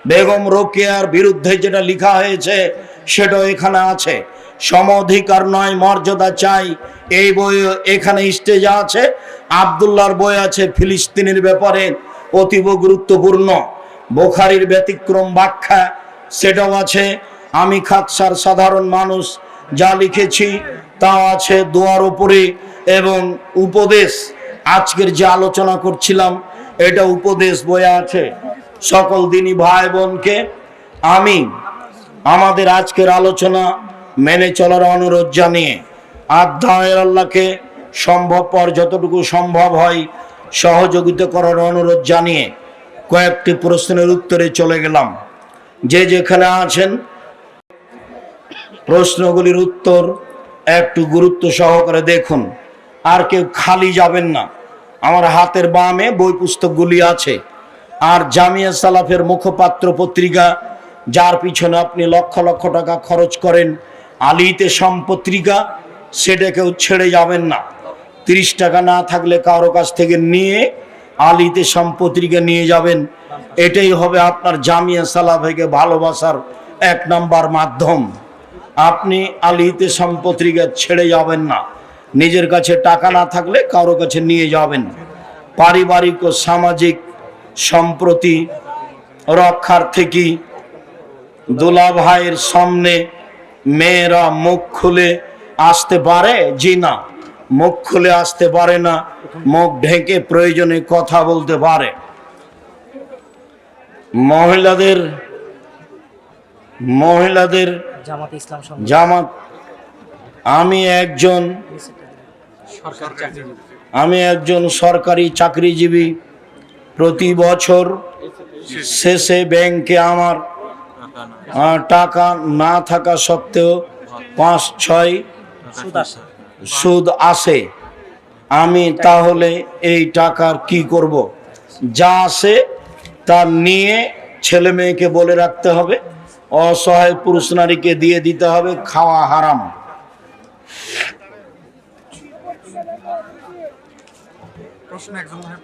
বেগম রোকেয়ার বিরুদ্ধে যেটা লেখা হয়েছে সেটাও এখানে আছে। সম অধিকার নয় মর্যাদা চাই, এই বই এখানে স্টেজে আছে। আব্দুল্লাহর বই আছে ফিলিস্তিনের ব্যাপারে, অতীব গুরুত্বপূর্ণ। বুখারীর ব্যতিক্রম ব্যাখ্যা, সেটাও আছে। আমি খাকসার সাধারণ মানুষ যা লিখেছি তা আছে দোয়ার উপরে, এবং উপদেশ, আজকের যে আলোচনা করছিলাম এটা উপদেশ বইয়ে আছে। সকল দিনী ভাই বোনকে আমি আমাদের আজকের আলোচনা মেনে চলার অনুরোধ জানিয়ে আধ্যায়ের আল্লাহকে সম্ভবপর যতটুকু সম্ভব হয় সহযোগিতা করার অনুরোধ জানিয়ে কয়েকটি প্রশ্নের উত্তরে চলে গেলাম। যে যেখানে আছেন প্রশ্নগুলির উত্তর একটু গুরুত্ব সহকারে দেখুন, আর কেউ খালি যাবেন না। আমার হাতের বামে বই পুস্তকগুলি আছে, আর জামিয়া সালাফের মুখপাত্র পত্রিকা, যার পিছনে আপনি লক্ষ লক্ষ টাকা খরচ করেন, আলিতে পত্রিকা, সেটা কেউ ছেড়ে যাবেন না। 30 টাকা না থাকলে কারো কাছ থেকে নিয়ে আলিতে পত্রিকা নিয়ে যাবেন। এটাই হবে আপনার জামিয়া সালাফকে ভালোবাসার 1 নাম্বার মাধ্যম। আপনি আলিতে পত্রিকা ছেড়ে যাবেন না, নিজের কাছে টাকা না থাকলে কারো কাছে নিয়ে যাবেন। পারিবারিক ও সামাজিক সম্প্রতি রক্ষার থেকে দুলা ভাইয়ের সামনে মেয়েরা মুখ খুলে আসতে পারে? জি না, মুখ খুলে আসতে পারে না, মুখ ঢেকে প্রয়োজনে কথা বলতে পারে। মহিলাদের জামাত, আমি একজন সরকারি চাকরিজীবী। প্রতি বছর শেষে ব্যাংকে আমার টাকা না থাকা সত্ত্বেও 5-6 সুদ আসে। আমি তাহলে এই টাকার কি করব? যা আসে তা নিয়ে ছেলে মেয়েকে বলে রাখতে হবে, অসহায় পুরুষ নারীকে দিয়ে দিতে হবে, খাওয়া হারাম।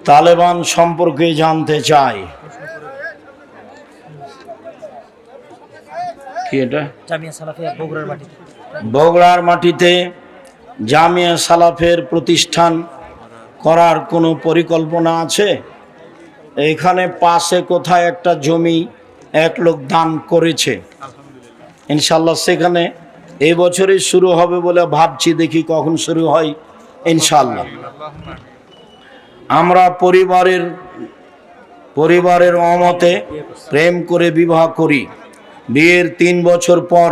তালেবান সম্পর্কে জানতে চাই। কি এটা? বগুড়ার মাটিতে জামিয়া সালাফের প্রতিষ্ঠান করার কোনো পরিকল্পনা আছে? এখানে পাশে কোথায় একটা জমি এক লোক দান করেছে, ইনশাল্লাহ সেখানে এই বছরই শুরু হবে বলে ভাবছি, দেখি কখন শুরু হয় ইনশাল্লাহ। আমরা পরিবারের অমতে প্রেম করে বিবাহ করি। বিয়ের 3 বছর পর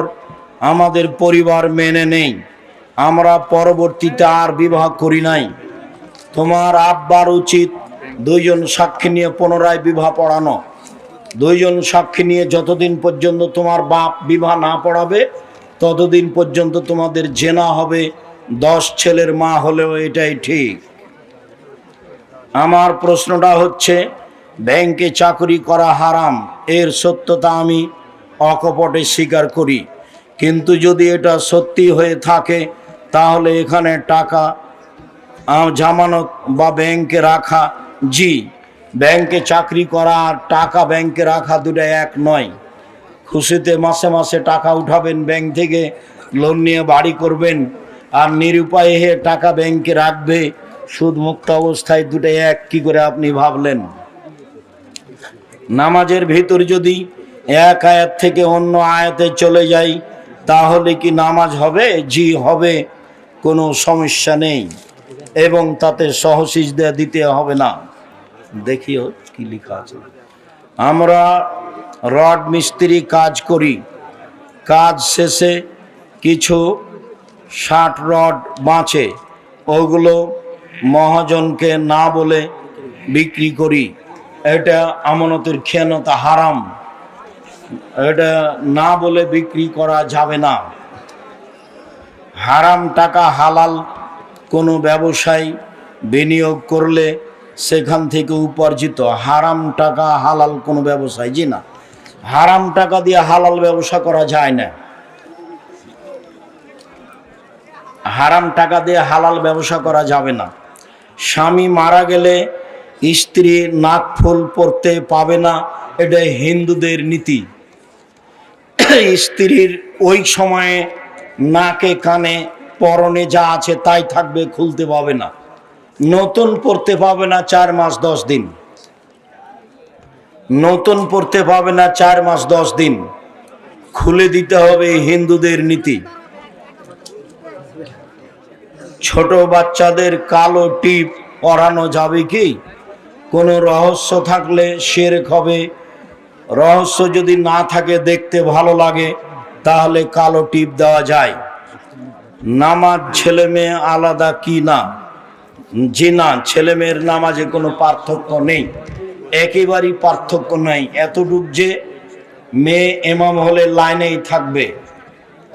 আমাদের পরিবার মেনে নেই, আমরা পরবর্তীতে আর বিবাহ করি নাই। তোমার আব্বার উচিত 2 জন সাক্ষী নিয়ে পুনরায় বিবাহ পড়ানো। 2 জন সাক্ষী নিয়ে যতদিন পর্যন্ত তোমার বাপ বিবাহ না পড়াবে ততদিন পর্যন্ত তোমাদের জেনা হবে। 10 ছেলের মা হলেও এটাই ঠিক। আমার প্রশ্নটা হচ্ছে, ব্যাংকে চাকরি করা হারাম, এর সত্যতা আমি অকপটে স্বীকার করি, কিন্তু যদি এটা সত্যি হয়ে থাকে তাহলে এখানে টাকা জামানত বা ব্যাংকে রাখা, জি, ব্যাংকে চাকরি করা আর টাকা ব্যাংকে রাখা দুটো এক নয়। খুশিতে মাসে মাসে টাকা উঠাবেন ব্যাংক থেকে, লোন নিয়ে বাড়ি করবেন, আর নিরুপায়ে টাকা ব্যাংকে রাখবে, সুদ মুক্ত অবস্থায় দুটো এক কি করে আপনি ভাবলেন? নামাজের ভিতর যদি এক আয়াত থেকে অন্য আয়াতে চলে যাই তাহলে কি নামাজ হবে? জি হবে, কোনো সমস্যা নেই, এবং তাতে সহসিজদা দিতে হবে না। দেখিও কি লেখা আছে। আমরা রড মিস্ত্রি কাজ করি, কাজ শেষে কিছু 60 রড বাঁচে, ওগুলো মহাজনকে না বলে বিক্রি করি। এটা আমানতের খেয়ানত, হারাম। এটা না বলে বিক্রি করা যাবে না। হারাম টাকা হালাল কোনো ব্যবসায় বিনিয়োগ করলে সেখান থেকে উপার্জিত। হারাম টাকা হালাল কোনো ব্যবসায়, জি না, হারাম টাকা দিয়ে হালাল ব্যবসা করা যায় না। হারাম টাকা দিয়ে হালাল ব্যবসা করা যাবে না। স্বামী মারা গেলে স্ত্রী নাকফুল পরতে পাবে না, এটা হিন্দুদের নীতি। স্ত্রীর ওই সময়ে নাকে কানে পরনে যা আছে তাই থাকবে, খুলতে পাবে না। নতুন পরতে পাবে না 4 মাস 10 দিন। নতুন পরতে পাবে না 4 মাস 10 দিন, খুলে দিতে হবে, হিন্দুদের নীতি। ছোট বাচ্চাদের কালো টিপ পরানো যাবে কি? কোনো রহস্য থাকলে শিরক হবে। রহস্য যদি না থাকে, দেখতে ভালো লাগে, তাহলে কালো টিপ দেওয়া যায়। নামাজ ছেলে মেয়ে আলাদা কি না? জি না, ছেলে মেয়ের নামাজে কোনো পার্থক্য নেই, একেবারেই পার্থক্য নেই। এতটুক যে মেয়ে এমাম হলে লাইনেই থাকবে,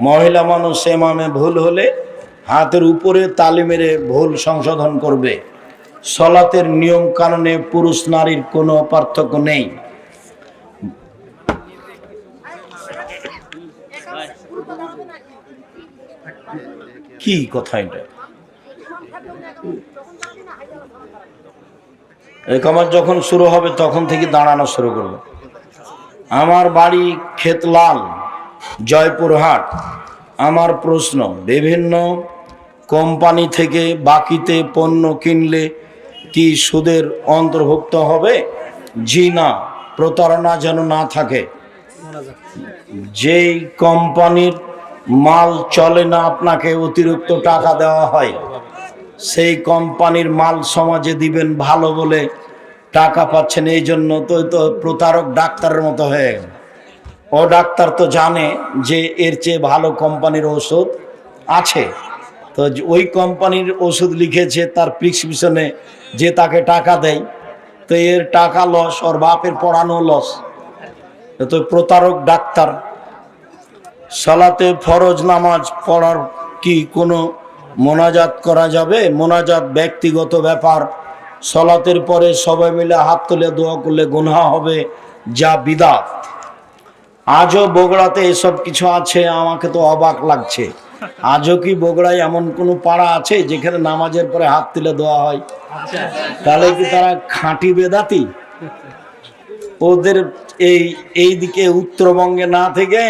মহিলা মানুষ এমামে ভুল হলে হাতের উপরে তালি মেরে ভুল সংশোধন করবে। সলাতের নিয়ম কানুনে পুরুষ নারীর কোনো পার্থক্য নেই। কি কথা এটা? একামত যখন শুরু হবে তখন থেকে দাঁড়ানো শুরু করবে। আমার বাড়ি খেতলাল, জয়পুরহাট। আমার প্রশ্ন, বিভিন্ন কোম্পানি থেকে বাকিতে পণ্য কিনলে কি সুদের অন্তর্ভুক্ত হবে? জি না, প্রতারণা যেন না থাকে। যেই কোম্পানির মাল চলে না, আপনাকে অতিরিক্ত টাকা দেওয়া হয়, সেই কোম্পানির মাল সমাজে দিবেন ভালো বলে টাকা পাচ্ছেন, এই জন্য তো প্রতারক ডাক্তারের মতো হয়ে গেল। ও ডাক্তার তো জানে যে এর চেয়ে ভালো কোম্পানির ওষুধ আছে, তো ওই কোম্পানির ওষুধ লিখেছে, তার প্রিসক্রিপশনে যে তাকে টাকা দেয়, তো এর টাকা লস, ওর বাপের পড়ানো লস, তো প্রতারক ডাক্তার। সালাতে ফরজ নামাজ পড়ার কি কোনো মোনাজাত করা যাবে? মোনাজাত ব্যক্তিগত ব্যাপার। সালাতের পরে সবাই মিলে হাত তুলে দোয়া করলে গুনাহ হবে, যা বিদআত। আজও বগুড়াতে এসব কিছু আছে, আমাকে তো অবাক লাগছে। আজও কি বগুড়ায় এমন কোনো পাড়া আছে যেখানে নামাজের পরে হাত তুলে দেওয়া হয়? তাহলে কি তারা খাঁটি বেদাতি? ওদের এই দিকে উত্তরবঙ্গে না থেকে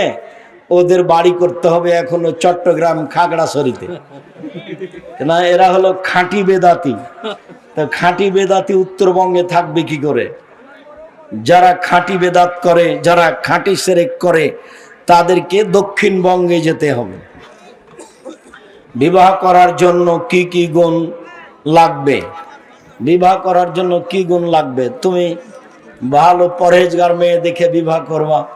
ওদের বাড়ি করতে হবে এখনো চট্টগ্রাম খাগড়াছড়িতে, না এরা হলো খাঁটি বেদাতি। তো খাঁটি বেদাতি উত্তরবঙ্গে থাকবে কি করে? যারা খাঁটি বেদাত করে, যারা খাঁটি শিরক করে, তাদেরকে দক্ষিণবঙ্গে যেতে হবে। বিবাহ করার জন্য কি কি গুণ লাগবে? বিবাহ করার জন্য কি গুণ লাগবে? তুমি ভালো পরহেজগার মেয়ে দেখে বিবাহ করবা।